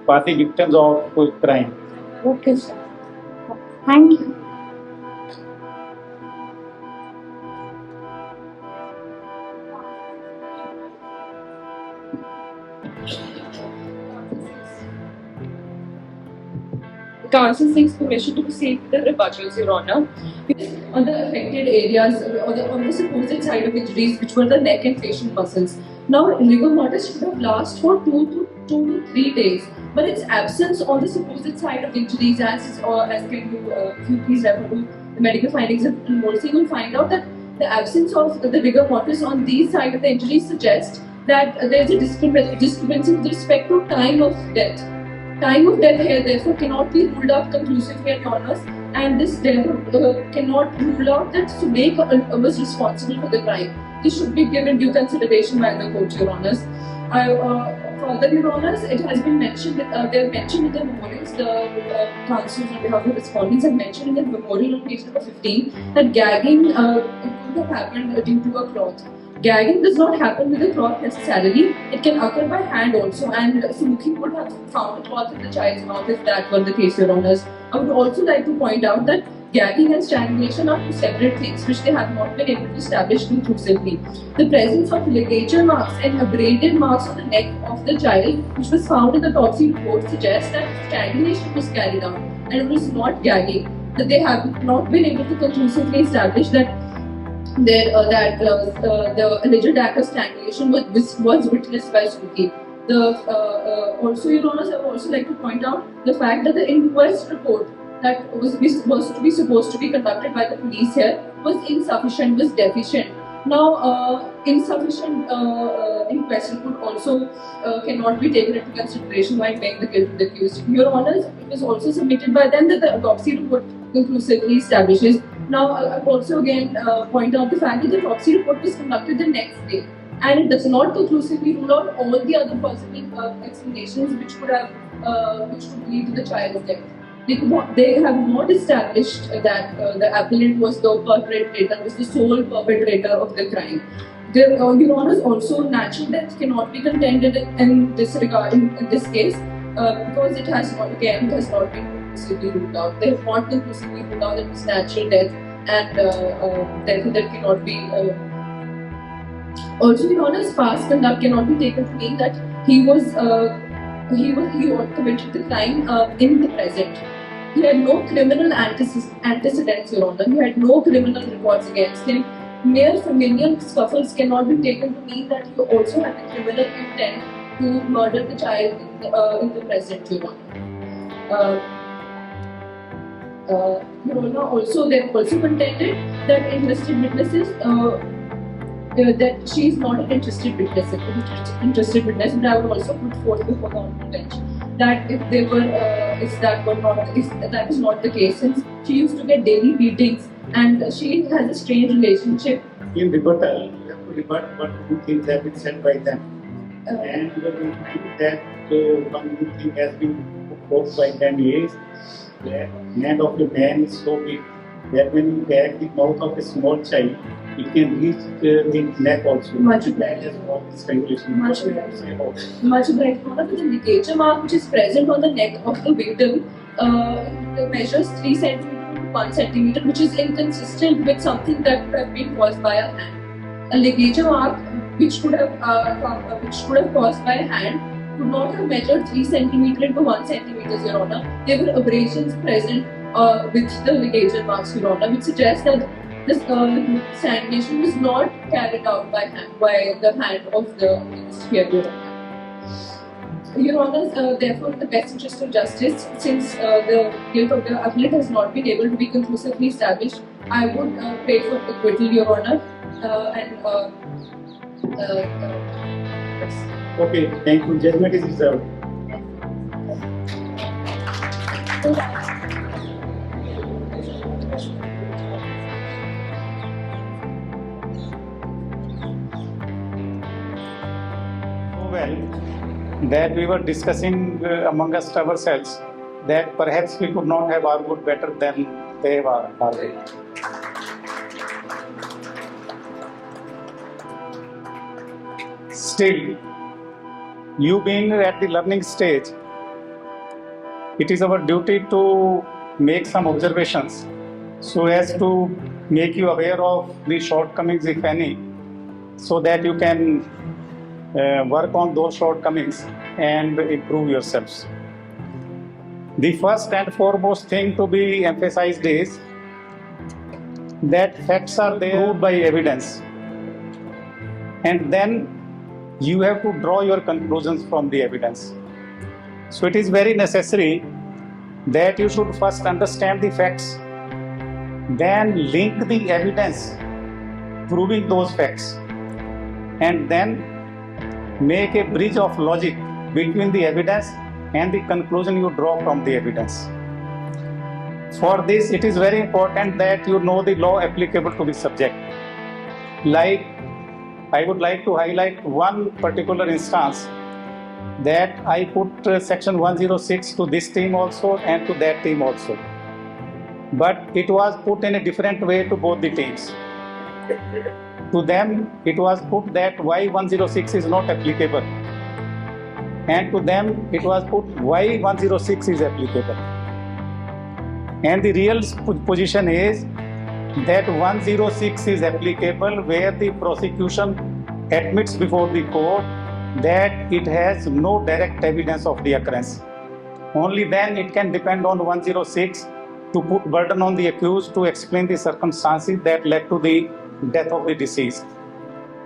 for the victims of crime. Okay, sir. Thank you. council seeks permission to proceed with the rebuttals, Your Honour. On the affected areas, on the supposed side of injuries, which were the neck and facial muscles. Now, rigor mortis should have lasted for 2 to 3 days, but its absence on the supposed side of injuries, as can you, if you please refer to the medical findings of Morsi, you will find out that the absence of the rigor mortis on these side of the injuries suggests that there is a discrepancy with respect to time of death. Time of death here therefore cannot be ruled out conclusively at honors, and this therefore cannot rule out that Suleik was responsible for the crime. This should be given due consideration by the court, Your Honors. Further, Your Honors, it has been mentioned, they are mentioned in the memorials, the counsels on behalf of respondents have mentioned in the memorial on page number 15 that gagging could have happened due to a cloth. Gagging does not happen with a cloth necessarily, it can occur by hand also, and Sumukhi would have found a cloth in the child's mouth if that were the case, Your Honors. I would also like to point out that gagging and strangulation are two separate things which they have not been able to establish conclusively. The presence of ligature marks and abraded marks on the neck of the child, which was found in the autopsy report, suggests that strangulation was carried out and it was not gagging. That they have not been able to conclusively establish that the alleged act of strangulation was witnessed by Sumukhi. Also, Your Honors, I would also like to point out the fact that the inquest report that was supposed to be conducted by the police here was insufficient, was deficient. Now, insufficient inquest report also cannot be taken into consideration while weighing the guilt of the accused. Your Honors, it was also submitted by them that the autopsy report conclusively establishes. Now, I'll also again point out the fact that the autopsy report was conducted the next day, and it does not conclusively rule out all the other possible explanations which could lead to the child's death. They have not established that the appellant was the perpetrator, was the sole perpetrator of the crime. Your Honors, also natural death cannot be contended in this regard in this case because it has not been conclusively ruled out. They have not conclusively ruled out that it was natural death, and therefore that cannot be. Also, Your Honors, past conduct cannot be taken to mean that he committed the crime in the present. He had no criminal antecedents, Your Honor. He had no criminal records against him. Mere familial scuffles cannot be taken to mean that he also had a criminal intent to murder the child in the present, Your Honor. Your Honor, also they have also contended that interested witnesses that she is not an interested witness, but I would also put forth before the honorable bench that if that is not the case, since she used to get daily beatings and she has a strange relationship. In rebuttal, you have to rebut what good things have been said by them. And you will find that one good thing has been put forth by them is that the hand of the man is so big that when you gag the mouth of a small child, it can reach the neck also. Much better. That is what this regulation Much say better. about it. Much better. One of the ligature mark which is present on the neck of the victim measures 3 cm to 1 cm, which is inconsistent with something that could have been caused by a hand. A ligature mark which could have caused by a hand could not have measured 3 cm into 1 cm, Your Honor. There were abrasions present with the ligature marks, Your Honor, which suggests that this strangulation was not carried out by the hand of the accused here, Your Honor. Your Honor, therefore, in the best interest of justice, since the guilt of the appellant has not been able to be conclusively established, I would pray for acquittal, Your Honor, Okay, thank you. Judgment is reserved. Well, that we were discussing among us ourselves that perhaps we could not have argued better than they have argued. Still, you being at the learning stage, it is our duty to make some observations so as to make you aware of the shortcomings, if any, so that you can work on those shortcomings and improve yourselves. The first and foremost thing to be emphasized is that facts are there proved by evidence, and then you have to draw your conclusions from the evidence. So it is very necessary that you should first understand the facts, then link the evidence proving those facts, and then make a bridge of logic between the evidence and the conclusion you draw from the evidence. For this, it is very important that you know the law applicable to the subject. Like, I would like to highlight one particular instance that I put section 106 to this team also and to that team also. But it was put in a different way to both the teams. To them, it was put that why 106 is not applicable. And to them, it was put why 106 is applicable. And the real position is that 106 is applicable where the prosecution admits before the court that it has no direct evidence of the occurrence. Only then it can depend on 106 to put burden on the accused to explain the circumstances that led to the death of the deceased.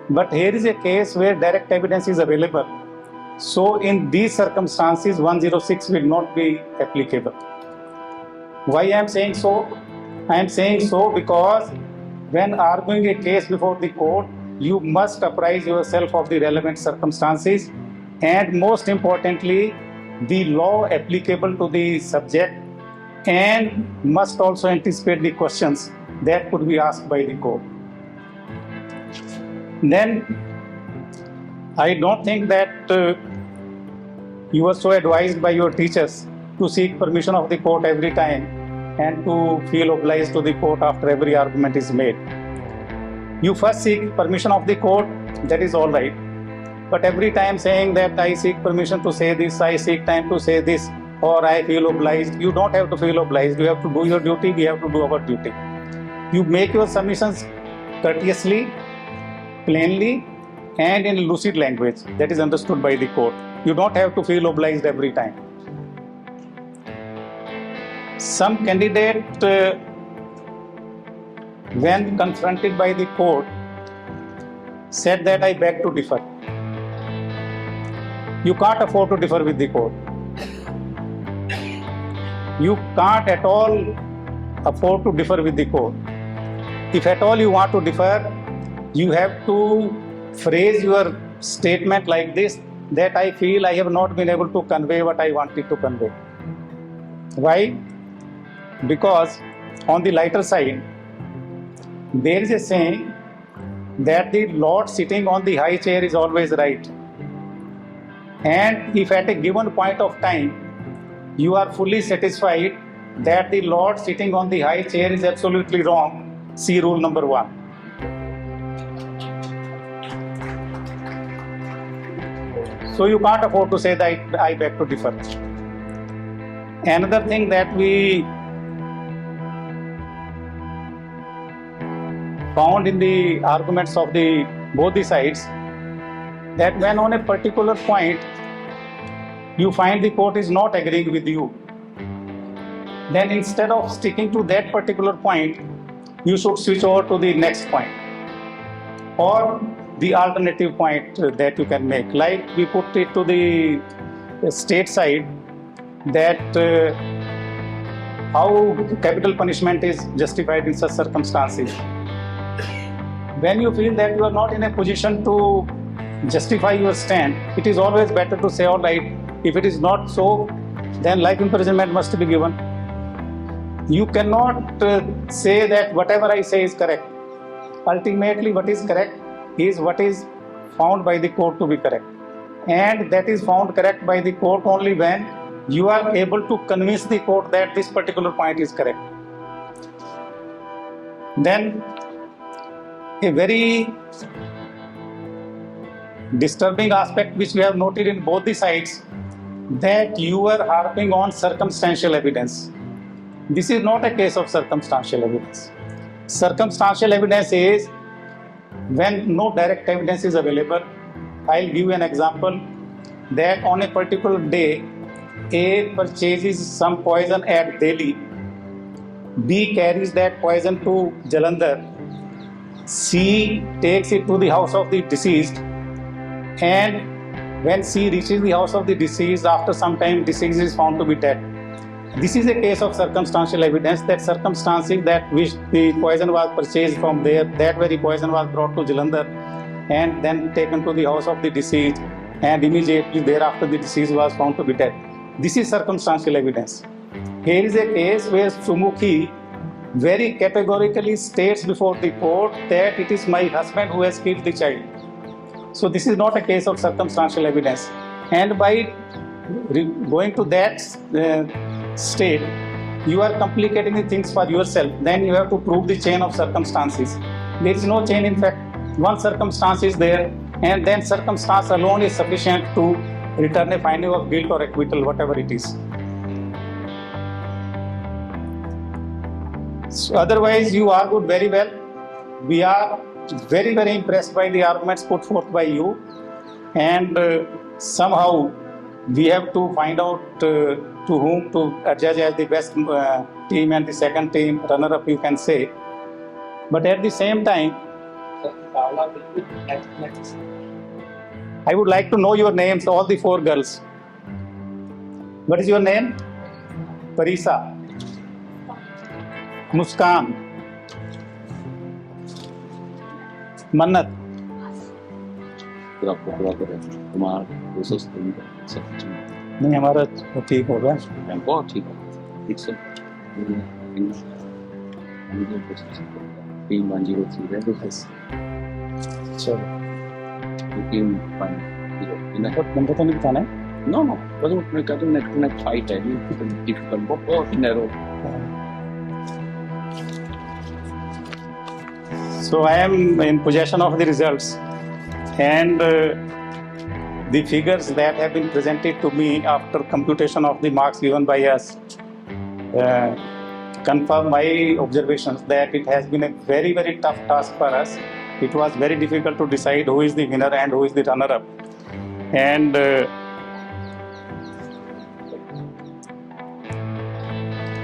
But here is a case where direct evidence is available. So in these circumstances, 106 will not be applicable. Why I am saying so? I am saying so because when arguing a case before the court, you must apprise yourself of the relevant circumstances and most importantly, the law applicable to the subject, and must also anticipate the questions that could be asked by the court. Then, I don't think that you were so advised by your teachers to seek permission of the court every time and to feel obliged to the court after every argument is made. You first seek permission of the court, that is all right. But every time saying that I seek permission to say this, I seek time to say this, or I feel obliged, you don't have to feel obliged. You have to do your duty, we have to do our duty. You make your submissions courteously, plainly, and in lucid language that is understood by the court. You don't have to feel obliged every time. Some candidate, when confronted by the court, said that I beg to differ. You can't afford to differ with the court. You can't at all afford to differ with the court. If at all you want to differ, you have to phrase your statement like this, that I feel I have not been able to convey what I wanted to convey. Why? Because on the lighter side, there is a saying that the Lord sitting on the high chair is always right. And if at a given point of time you are fully satisfied that the Lord sitting on the high chair is absolutely wrong, see rule number 1. So you can't afford to say that I beg to differ. Another thing that we found in the arguments of both the sides, that when on a particular point you find the court is not agreeing with you, then instead of sticking to that particular point, you should switch over to the next point or the alternative point that you can make. Like we put it to the state side, that how capital punishment is justified in such circumstances. When you feel that you are not in a position to justify your stand, it is always better to say, all right, if it is not so, then life imprisonment must be given. You cannot say that whatever I say is correct. Ultimately, what is correct is what is found by the court to be correct. And that is found correct by the court only when you are able to convince the court that this particular point is correct. Then, a very disturbing aspect which we have noted in both the sides, that you are harping on circumstantial evidence. This is not a case of circumstantial evidence. Circumstantial evidence is when no direct evidence is available. I'll give you an example that on a particular day, A purchases some poison at Delhi, B carries that poison to Jalandhar, C takes it to the house of the deceased, and when C reaches the house of the deceased, after some time deceased is found to be dead. This is a case of circumstantial evidence that circumstances that which the poison was purchased from there, that very poison was brought to Jalandhar and then taken to the house of the deceased, and immediately thereafter the deceased was found to be dead. This is circumstantial evidence. Here is a case where Sumukhi very categorically states before the court that it is my husband who has killed the child. So this is not a case of circumstantial evidence. And by going to that state, you are complicating the things for yourself. Then you have to prove the chain of circumstances. There is no chain. In fact, one circumstance is there, and then circumstance alone is sufficient to return a finding of guilt or acquittal, whatever it is. So otherwise, you argued very well. We are very, very impressed by the arguments put forth by you, and somehow we have to find out to whom to adjudge as the best team and the second team runner-up, you can say. But at the same time, I would like to know your names, all the four girls. What is your name? Parisa, Muskan, Mannat. नहीं हमारा तो ठीक होगा बहुत ठीक है team 103 है तो चलो टीम 1 बंदा तो नहीं बताना है no wasn't like I don't fight I mean difficult बहुत narrow. So I am in possession of the results, and the figures that have been presented to me after computation of the marks given by us confirm my observations that it has been a very, very tough task for us. It was very difficult to decide who is the winner and who is the runner-up. And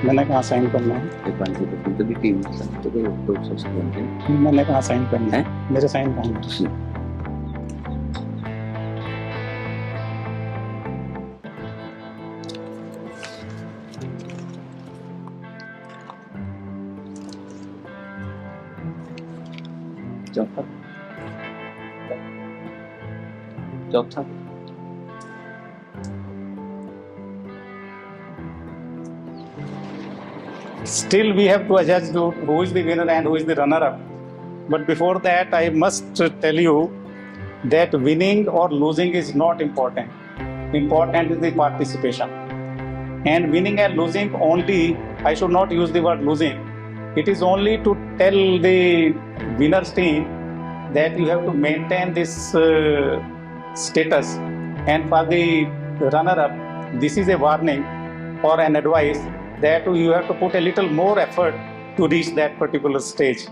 मैंने कहाँ sign करना है? मैंने कहाँ sign करना है? मेरे sign कहाँ है? चौथा Still, we have to adjudge who is the winner and who is the runner-up. But before that, I must tell you that winning or losing is not important. Important is the participation. And winning and losing only, I should not use the word losing. It is only to tell the winner's team that you have to maintain this status. And for the runner-up, this is a warning or an advice that you have to put a little more effort to reach that particular stage.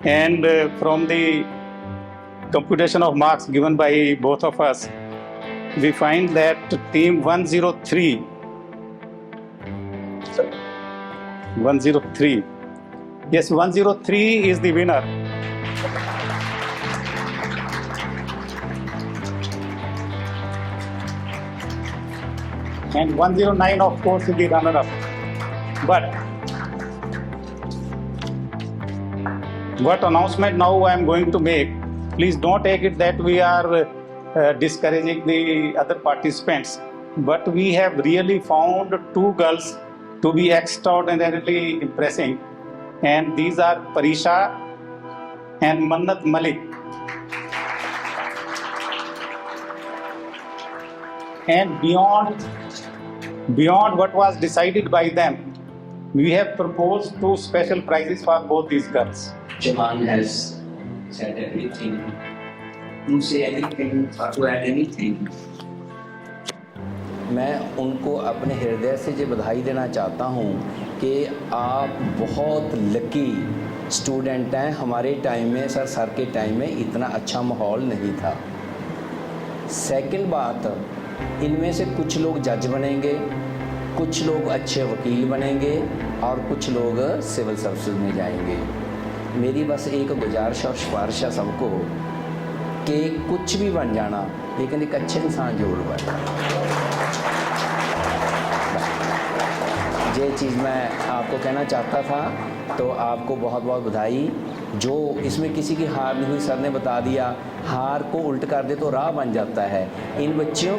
And from the computation of marks given by both of us, we find that team 103, yes, 103 is the winner. And 109, of course, is the runner-up. But what announcement now I am going to make, please don't take it that we are discouraging the other participants. But we have really found two girls to be extraordinarily impressive. And these are Parisha and Mannat Malik. And beyond what was decided by them, we have proposed two special prizes for both these girls. Jaman has said everything. You say anything or to add anything? मैं उनको अपने हृदय से ये बधाई देना चाहता हूँ कि आप बहुत लकी स्टूडेंट हैं. हमारे टाइम में सर के टाइम में इतना अच्छा माहौल नहीं था. सेकंड बात, इनमें से कुछ लोग जज बनेंगे, कुछ लोग अच्छे वकील बनेंगे और कुछ लोग सिविल सर्विस में जाएंगे। मेरी बस एक गुजारिश और सिफारिश है सबको कि कुछ भी बन जाना लेकिन एक अच्छे इंसान जरूर बने। ये चीज़ मैं आपको कहना चाहता था। तो आपको बहुत बहुत बधाई। जो इसमें किसी की हार नहीं हुई, सर ने बता दिया, हार को उल्ट कर दे तो राह बन जाता है। इन बच्चियों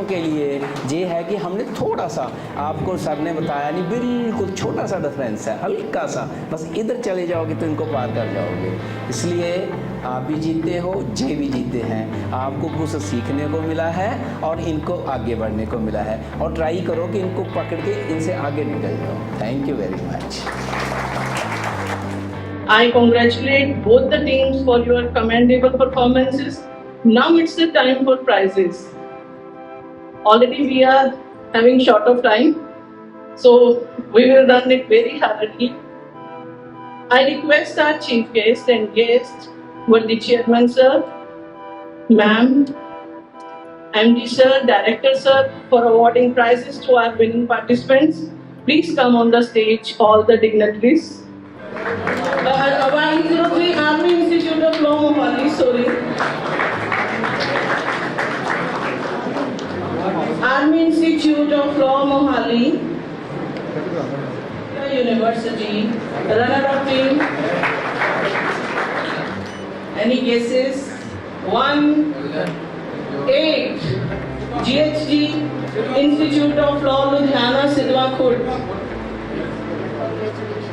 के लिए ये है कि हमने थोड़ा सा, आपको सर ने बताया नहीं, बिल्कुल छोटा सा डिफरेंस है, हल्का सा, बस इधर चले जाओगे तो इनको पार कर जाओगे। इसलिए आप भी जीते हो, ये भी जीते हैं, आपको कुछ सीखने को मिला है और इनको आगे बढ़ने को मिला है। और ट्राई करो कि इनको पकड़ के इनसे आगे निकल जाओ। Thank you very much. I congratulate both the teams for your commendable performances. Now it's the time for prizes. Already we are having short of time, so we will run it very hurriedly. I request our chief guest and guest, the chairman sir, ma'am, MD sir, director sir, for awarding prizes to our winning participants. Please come on the stage, all the dignitaries. 103 Army Institute of Law, Mohali, sorry. Army Institute of Law, Mohali. University, runner-up team. Any guesses? 1, 8. GHD Institute of Law, Ludhiana, Sidhwa Khurd.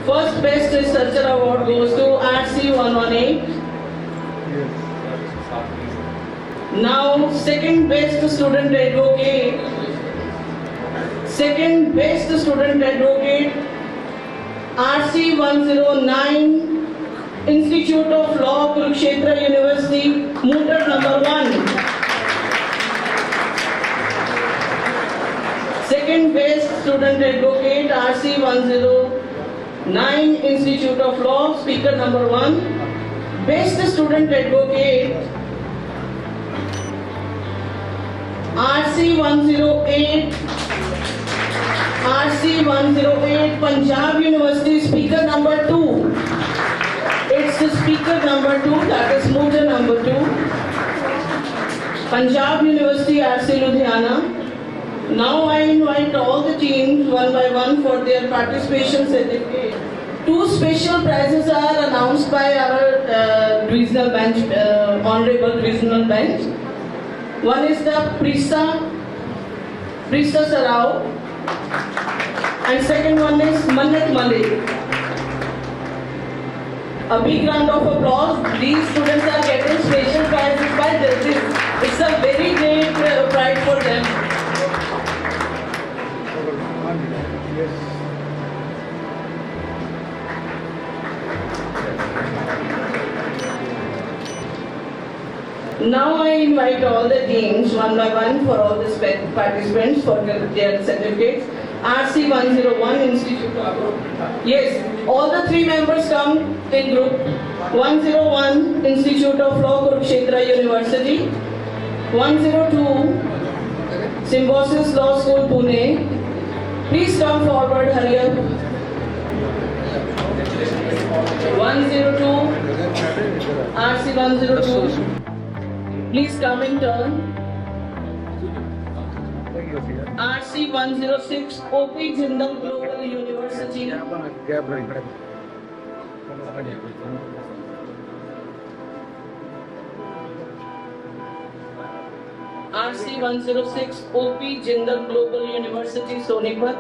First Best Researcher Award goes to RC 118. Now, Second Best Student Advocate. Second Best Student Advocate, RC 109, Institute of Law, Kurukshetra University, Mooter number 1. Second Best Student Advocate, RC 109, Institute of Law, Speaker number 1. Best Student Advocate, RC 108, Punjab University, Speaker number 2. It's the Speaker number 2, that is Mooter number 2. Punjab University, RC Ludhiana. Now I invite all the teams one by one for their participation certificate. 2 special prizes are announced by our regional bench, honorable regional bench. One is the Prisa Sarao, and second one is Mannat Malik. A big round of applause. These students are getting special prizes by judges. It's a very great pride for them. Now I invite all the teams one by one for all the participants for their certificates. RC 101 Institute of Law. Yes, all the 3 members come in group. 101 Institute of Law, Kurukshetra University. 102 Symbiosis Law School, Pune. Please come forward, hurry up. 102 RC 102. Please come in turn. RC 106 OP Jindal Global University. RC 106 OP Jindal Global University, Sonipat.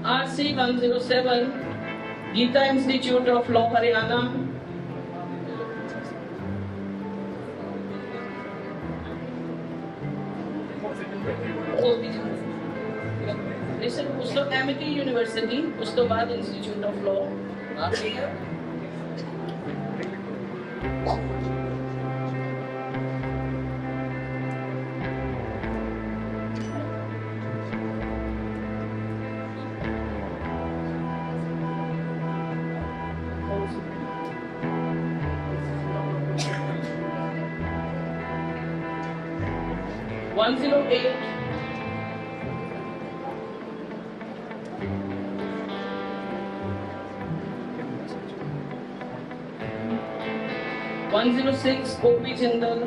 RC 107 Geeta Institute of Law, Haryana. Listen, usto Amity University, usto baad Institute of Law. 108. 106 O.P. Jindal.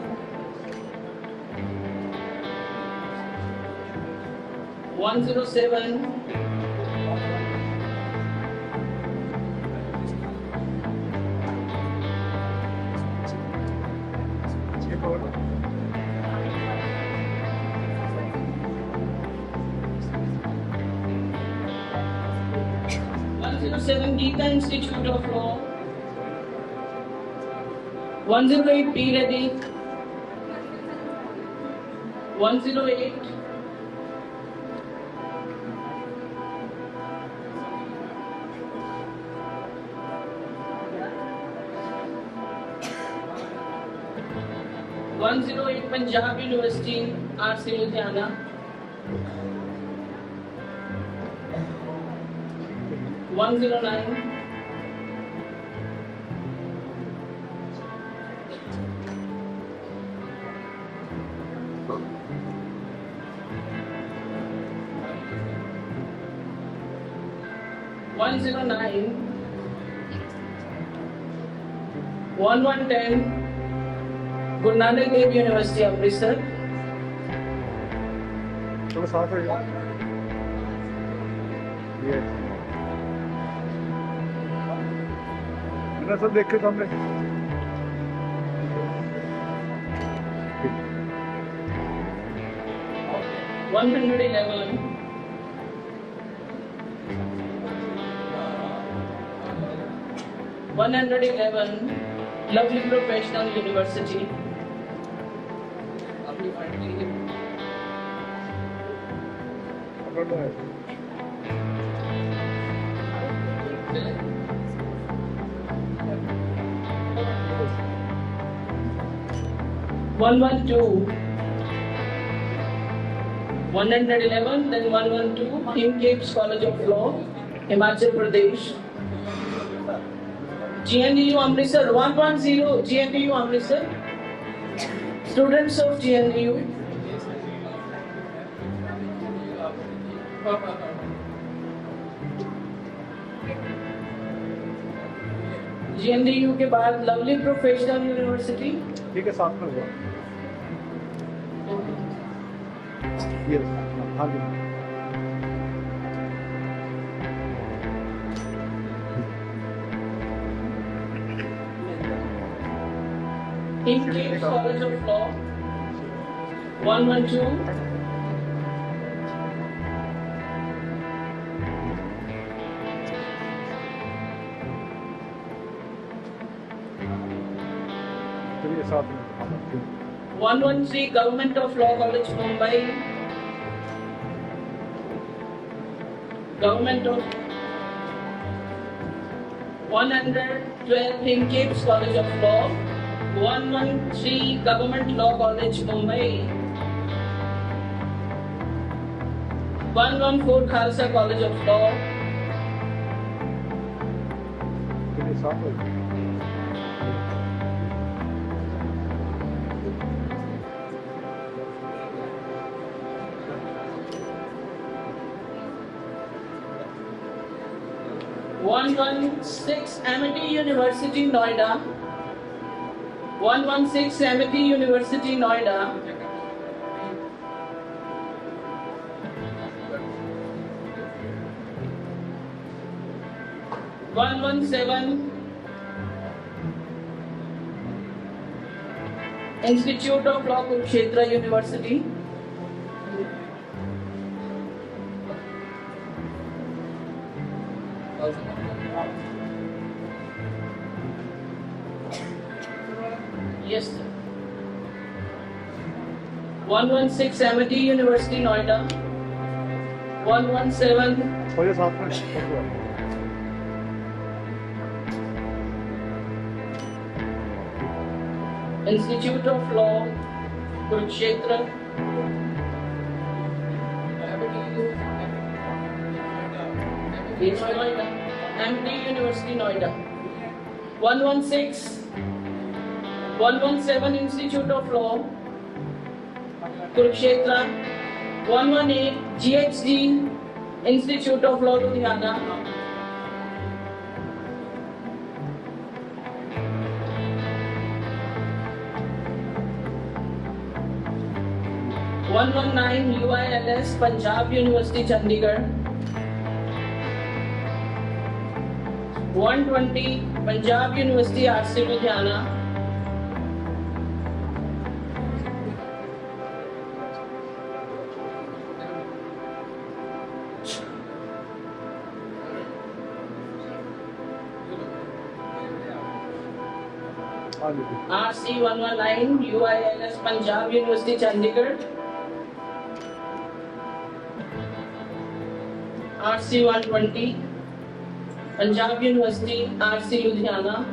107. 107 Geeta Institute of Law. 108 P. Reddy. 108. 108 Punjab University, R.C. Ludhiana. 109. 109. 1110 Guru Nanak Dev University, Amritsar. चलो साथ हो जाओ ये मेरा सब देख के सामने 111. 111 Lovely Professional University. पकड़ लो है 112. 111, then 112 King Capes College of Law, Himachal Pradesh. GNDU Amritsar 110 GNDU Amritsar. Students of GNDU. GNDU के बाद लवली प्रोफेशनल यूनिवर्सिटी. ठीक है साथ में हुआ ये हाँ जी King Capes College of Law 112. चलिए साथ में 113 Government of Law College, Mumbai. Government of 112 King Capes College of Law. 113 Government Law College, Mumbai. 114 Khalsa College of Law. चलिए साथ में 116 Amity University, Noida. 116 Amity University, Noida. 117 Institute of Law, Kurukshetra University. 116 Amity University, Noida. 117 हो जाए साथ में हुआ Institute of Law, Kurukshetra. Noida. Amity University, Noida. 116 117 Institute of Law. Kurukshetra. 118 GHD Institute of Law, Ludhiana. 119 UILS Punjab University, Chandigarh. 120 Punjab University, RC, Ludhiana. 119 UILS Punjab University, Chandigarh. RC 120 Punjab University, RC, Ludhiana.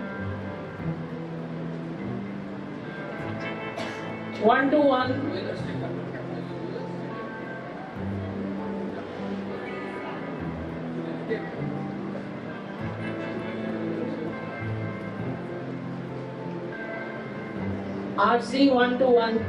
121 RC 121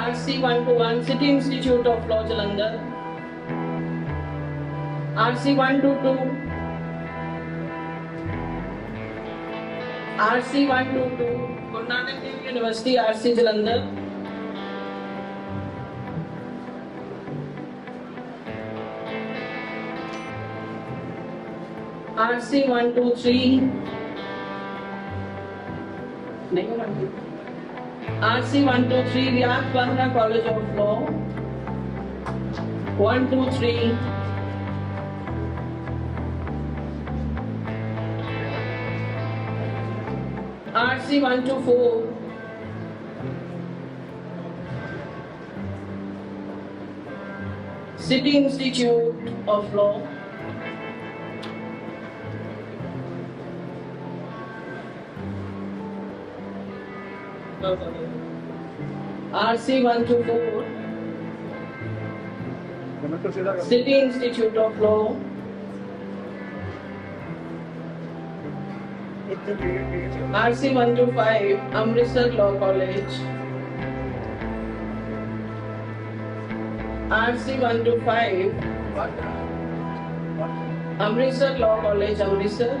RC 121 City Institute of Law, Jalandhar. RC 122 RC 122 Guru Nanak Dev University, RC, Jalandhar. RC 123 RC 123 Riyadh Bahra College of Law. 123 RC 124 City Institute of Law. RC 124 City Institute of Law. RC 125 Amritsar Law College. RC 125 Amritsar Law College, Amritsar.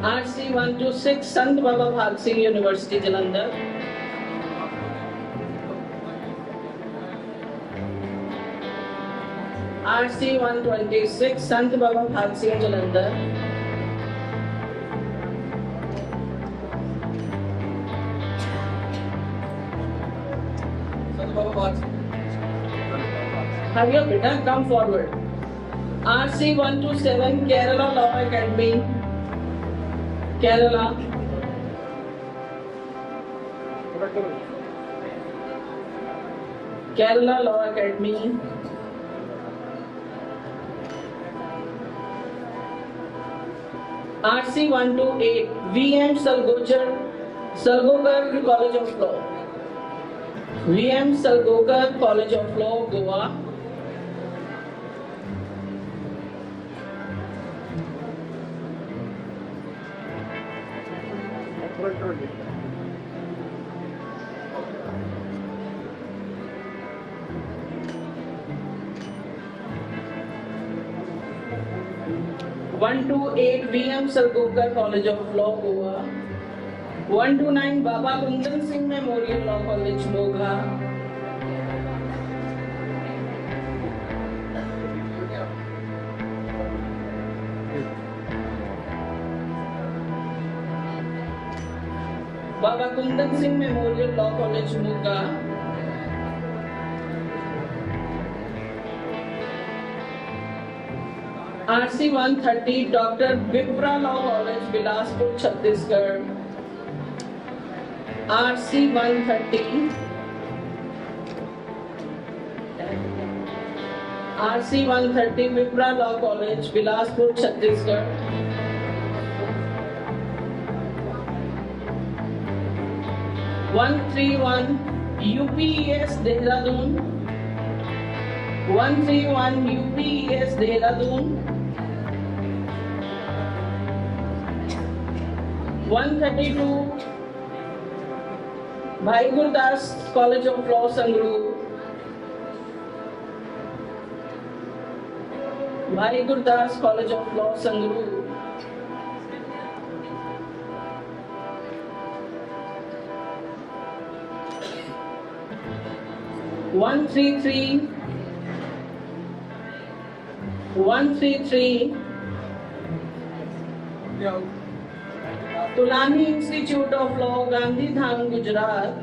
RC 126 Sant Baba Bhag Singh University, Jalandhar. RC 126 Sant Baba Bhag Singh, Jalandhar. Have your bidder come forward. RC 127 Kerala Law Academy, Kerala. Kerala Law Academy. RC 128 VM Salgokar College of Law. VM Salgokar College of Law, Goa. One two eight VM Salgokar College of Law, Goa. 129 Baba Kundan Singh Memorial Law College, Mogha. Baba Kundan Singh Memorial Law College, Mogha. RC 130 Dr. Vipra Law College, Bilaspur, Chhattisgarh. RC 130 RC 130 Vipra Law College, Bilaspur, Chhattisgarh. 131 UPES Dehradun. 131 UPES Dehradun. 132 Bhai Gurdas College of Law, Sangrur. Bhai Gurdas College of Law, Sangrur. 133 Tulani Institute of Law, Gandhidham, Gujarat.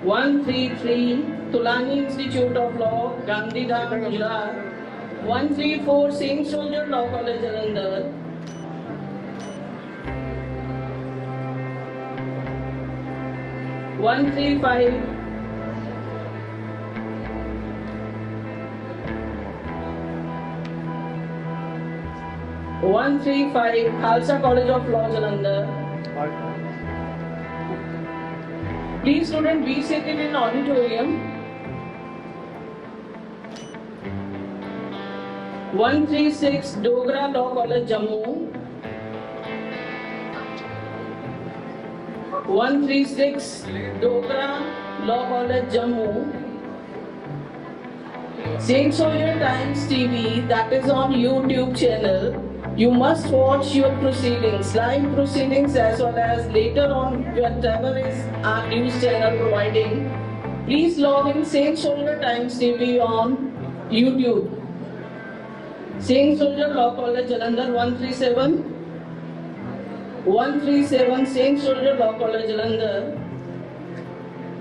133 Tulani Institute of Law, Gandhidham, Gujarat. 134 Saint Soldier Law College, Jalandhar. 135 135 Khalsa College of Law, Jalandhar. Please student be seated in auditorium. 136 Dogra Law College, Jammu. 136 Dogra Law College, Jammu. Saint Soldier Times TV, that is on YouTube channel. You must watch your proceedings, live proceedings, as well as later on whatever is our news channel providing. Please log in Saint Soldier Times TV on YouTube. Saint Soldier Law College, Jalandhar. 137 137 Saint Soldier Law College, Jalandhar.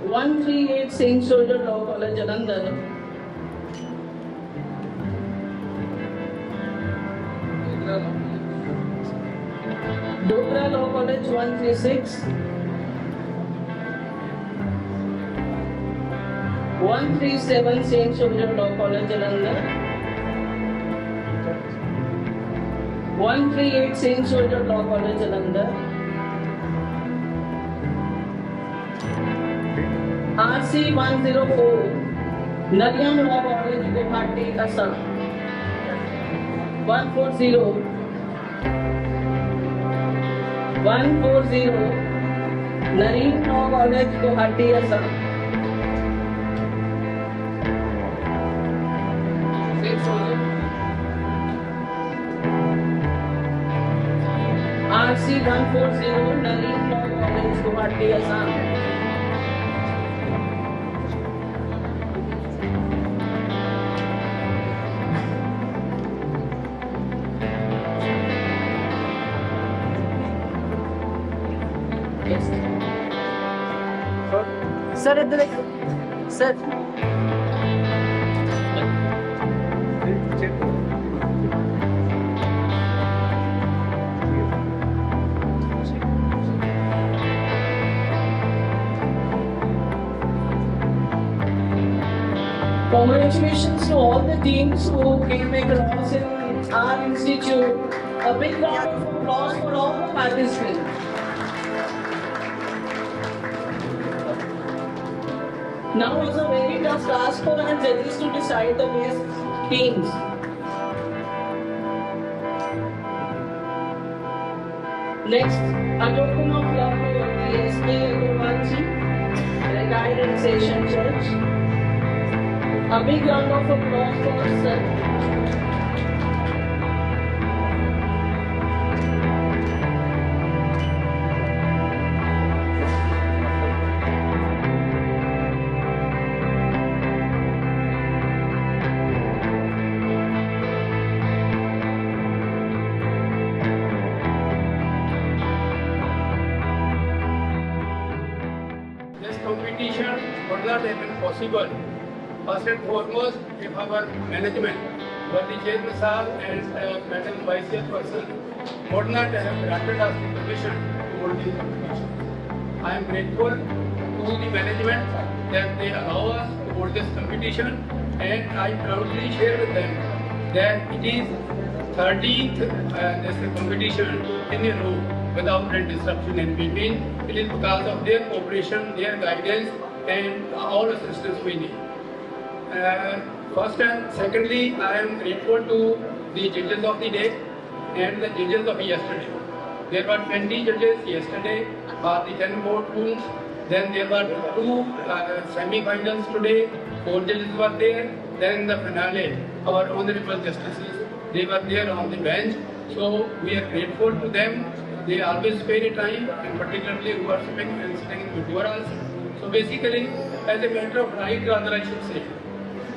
138 Saint Soldier Law College, Jalandhar. Dogra Law College, 136 137 Saint Soldier Law College, Jalandhar. 138 Saint Soldier Law College, Jalandhar. RC 104 Naryam Law College, Guwahati, Assam. 140 Nareen Law College, Guwahati, Assam. Saint Soldier. RC 140 Nareen Law College, Guwahati, Assam. Sir, इधर sir. Congratulations to all the teams who came across in our institute. A big round of applause for all the participants. Now it's a very tough task for our judges to decide the best teams. Next, a token of love to the S.K. Agrawalji, retired in Session Church. A big round of applause for Sir. This competition would not have been possible. First and foremost, if our management, the Chairman Sahab and Madam Vice Chairperson would not have granted us the permission to hold this competition. I am grateful to the management that they allow us to hold this competition, and I proudly share with them that it is 13th this competition in a row without any disruption in between. It is because of their cooperation, their guidance, and all assistance we need. First and secondly, I am grateful to the judges of the day and the judges of yesterday. There were 20 judges yesterday for the 10 board rooms. Then there were 2 semi-finals today. 4 judges were there. Then in the finale, our honorable justices, they were there on the bench. So we are grateful to them. They always spare time, and particularly who are sitting and sitting before us. So basically, as a matter of right, rather I should say,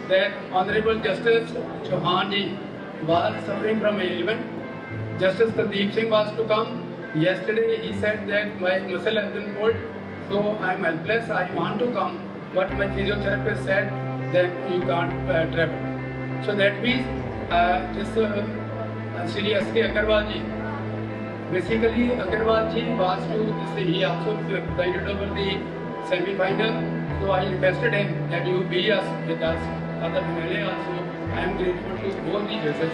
that Honorable Justice Chauhan ji was suffering from an ailment. Justice Kuldeep Singh was to come. Yesterday he said that my muscle has been pulled, so I am helpless, I want to come, but my physiotherapist said that you can't travel. So that means Shri S.K. Agarwal ji, basically Agarwal ji was to, he also presided over the semi-final, so I requested him that you be with us at the finale also. I am grateful to both the judges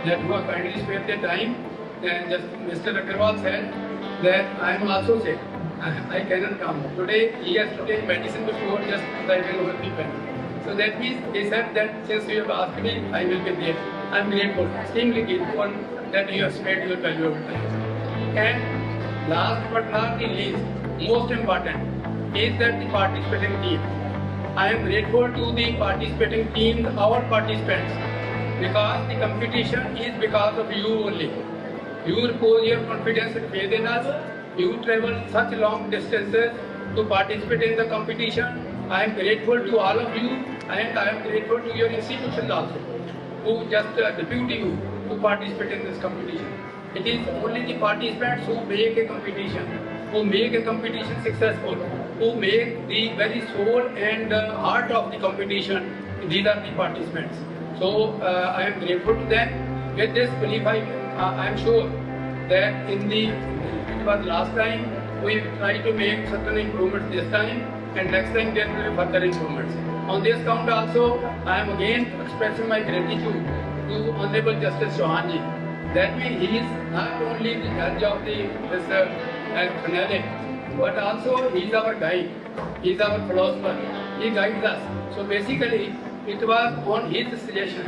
that who have kindly spared their time. And just Mr. Agarwal said that I am also sick. I cannot come. Today, he has to take medicine before just presiding over the pen. So that means he said that since you have asked me, I will be there. I am grateful, extremely grateful that you have spared your valuable time. And last but not the least, most important, is that the participating team. I am grateful to the participating teams, our participants, because the competition is because of you only. You repose your confidence and faith in us. You travel such long distances to participate in the competition. I am grateful to all of you, and I am grateful to your institutions also, who just depute you to participate in this competition. It is only the participants who make a competition, who make a competition successful, who make the very soul and heart of the competition. These are the participants. So I am grateful to them. With this belief, I am sure that it was last time, we try to make certain improvements this time, and next time there will be further improvements. On this count also, I am again expressing my gratitude to Honorable Justice Chauhan ji. That means he is not only the judge of this finale, but also he is our guide, he is our philosopher, he guides us. So basically, it was on his suggestion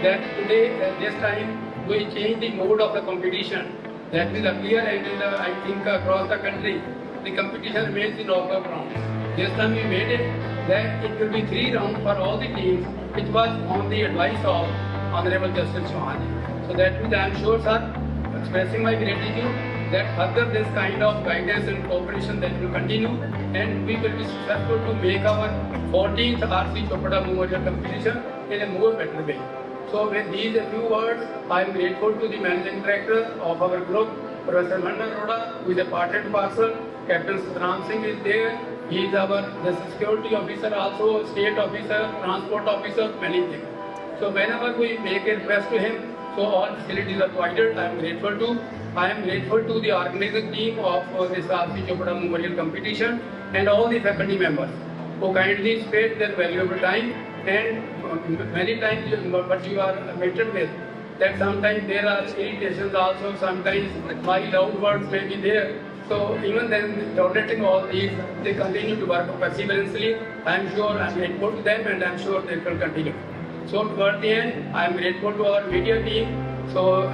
that today, at this time, we change the mode of the competition. That is earlier, and I think across the country, the competition remains in knockout rounds. This time we made it that it will be 3 rounds for all the teams, which was on the advice of Honorable Justice Chauhan. So that means I am sure, sir, expressing my gratitude that further this kind of guidance and cooperation that will continue, and we will be successful to make our 14th R.C. Chopra Memorial Competition in a more better way. So with these few words, I am grateful to the Managing Director of our group, Professor Mandan Arora, who is a part and parcel. Captain Satram Singh is there. He is our security officer, also state officer, transport officer, many things. So whenever we make a request to him, so all facilities are provided. I am grateful to. I am grateful to the organizing team of this R.C. Chopra Memorial Competition and all the faculty members who kindly spared their valuable time. And many times what you are acquainted with, that sometimes there are irritations also, sometimes my loud words may be there. So even then, tolerating all these, they continue to work perseveringly. I am sure I am grateful to them, and I am sure they will continue. So toward the end, I am grateful to our media team. So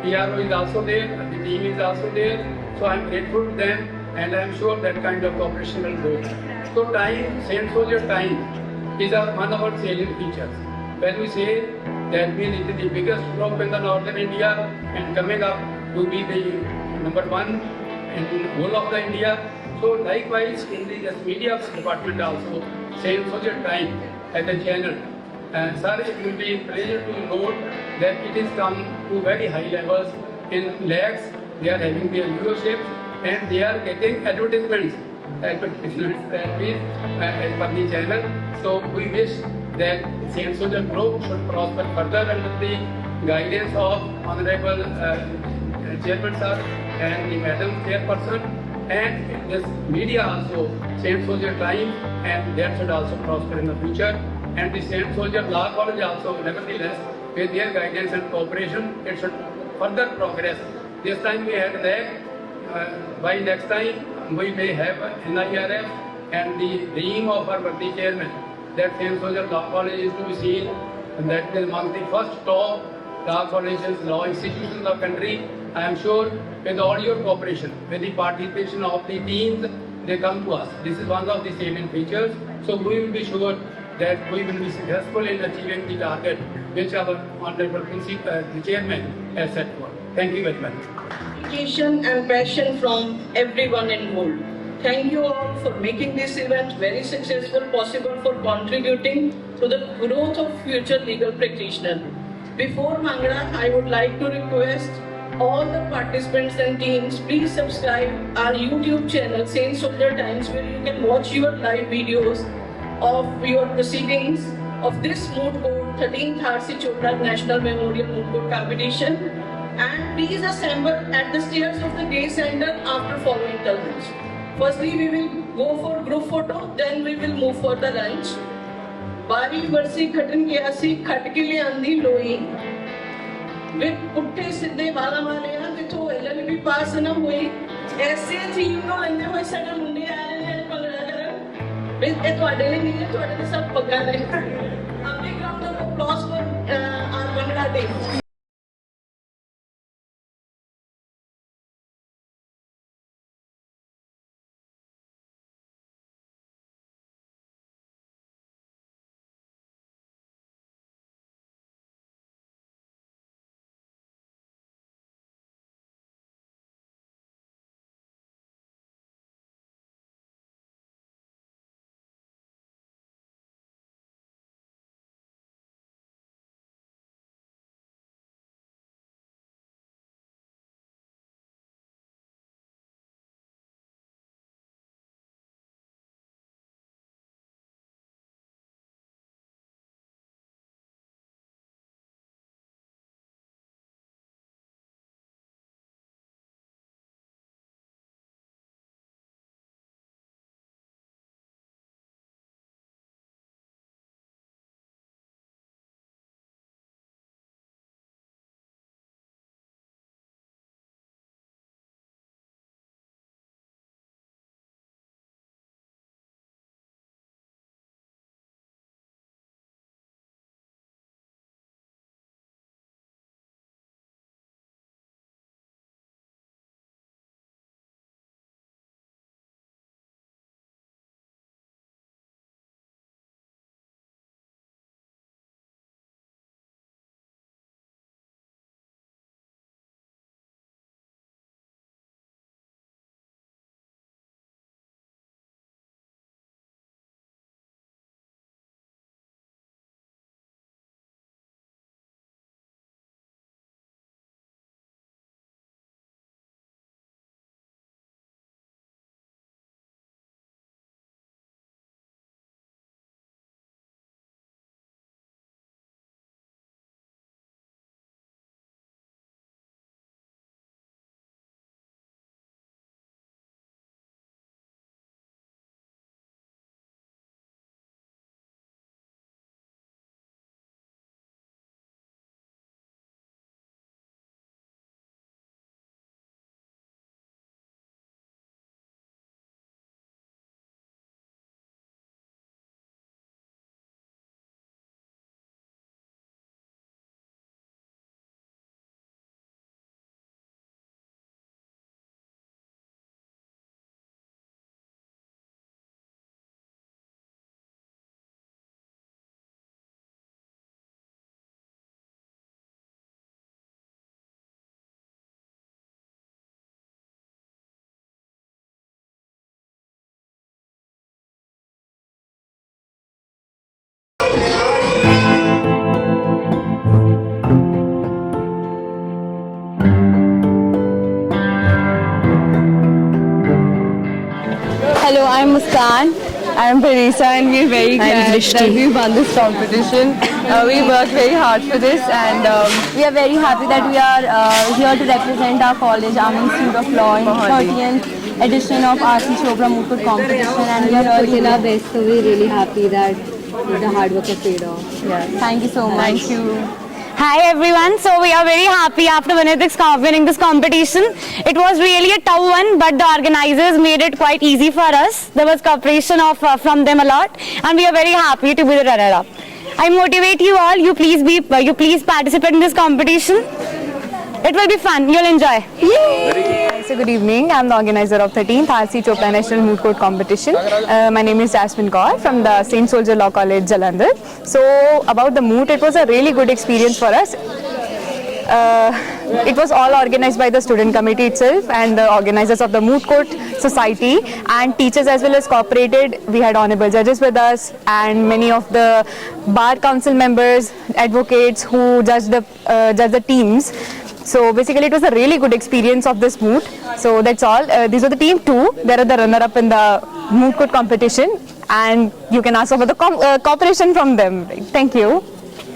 PRO is also there, the team is also there. So I am grateful to them, and I am sure that kind of cooperation will go. So time, Saint Soldier time, is one of our salient features. When we say that means it is the biggest group in the northern India and coming up to be the number 1 in whole of the India. So likewise in the media department also, Saint Soldier time as a channel. And sir, it will be a pleasure to note that it is come to very high levels in lakhs. They are having their viewership and they are getting advertisements as per the channel. So we wish that Saint Soldier Group should prosper further under the guidance of Honorable Chairman Sir and the Madam Chairperson. and this media also, Saint Soldier Time, and that should also prosper in the future. And the Saint Soldier Law College also, nevertheless, with their guidance and cooperation, it should further progress. This time we had that. By next time we may have NIRF, and the dream of our worthy chairman that Saint Soldier Law College is to be seen, and that is among the first top law colleges, law institutions of the country. I am sure with all your cooperation, with the participation of the teams, they come to us. This is one of the salient features. So we will be sure that we will be successful in achieving the target which our honorable the chairman has set for. Thank you very much. Dedication and passion from everyone involved. Thank you all for making this event very successful, possible, for contributing to the growth of future legal practitioners. Before Bhangra, I would like to request all the participants and teams, please subscribe our YouTube channel, Saint Soldier Times, where you can watch your live videos of your proceedings of this moot court 13th R.C. Chopra National Memorial Moot Court Competition. And please assemble at the stairs of the day center after following the lunch. Firstly, we will go for group photo, then we will move for the lunch. Bari versi khatan ke asi khat ke liye andi loi. With putte siddhe wala wale na ditho LLB pass na hui. ऐसे team no lande hoye sada munde aa rahe hain pangra karan. With ये तो अडेले नहीं है, तो अडेले सब पका रहे हैं. A big round of applause for our Bhangra team. Hello, I'm Muskan. I'm Parisa, and we're very glad that we won this competition. We worked very hard for this, and we are very happy that we are here to represent our college, Army Institute of Law, in 30th edition of RC Chopra Moot Court competition, and we are put in our best. So we're really happy that the hard work has paid off. Yeah. Thank you so much. Thank you. Hi everyone, so we are very happy after winning this competition. It was really a tough one, but the organizers made it quite easy for us. There was cooperation from them a lot, and we are very happy to be the runner-up. I motivate you all. You please participate in this competition. It will be fun. You'll enjoy. Hi, so good evening. I'm the organizer of 13th RC Chopra National Moot Court Competition. My name is Jasmine Kaur from the St. Soldier Law College, Jalandhar. So about the moot, it was a really good experience for us. It was all organized by the student committee itself and the organizers of the Moot Court Society, and teachers as well as cooperated. We had honorable judges with us and many of the bar council members, advocates who judged the teams. So basically it was a really good experience of this moot. So that's all. These are the team 2. They are the runner-up in the moot court competition, and you can ask for the cooperation from them. Thank you.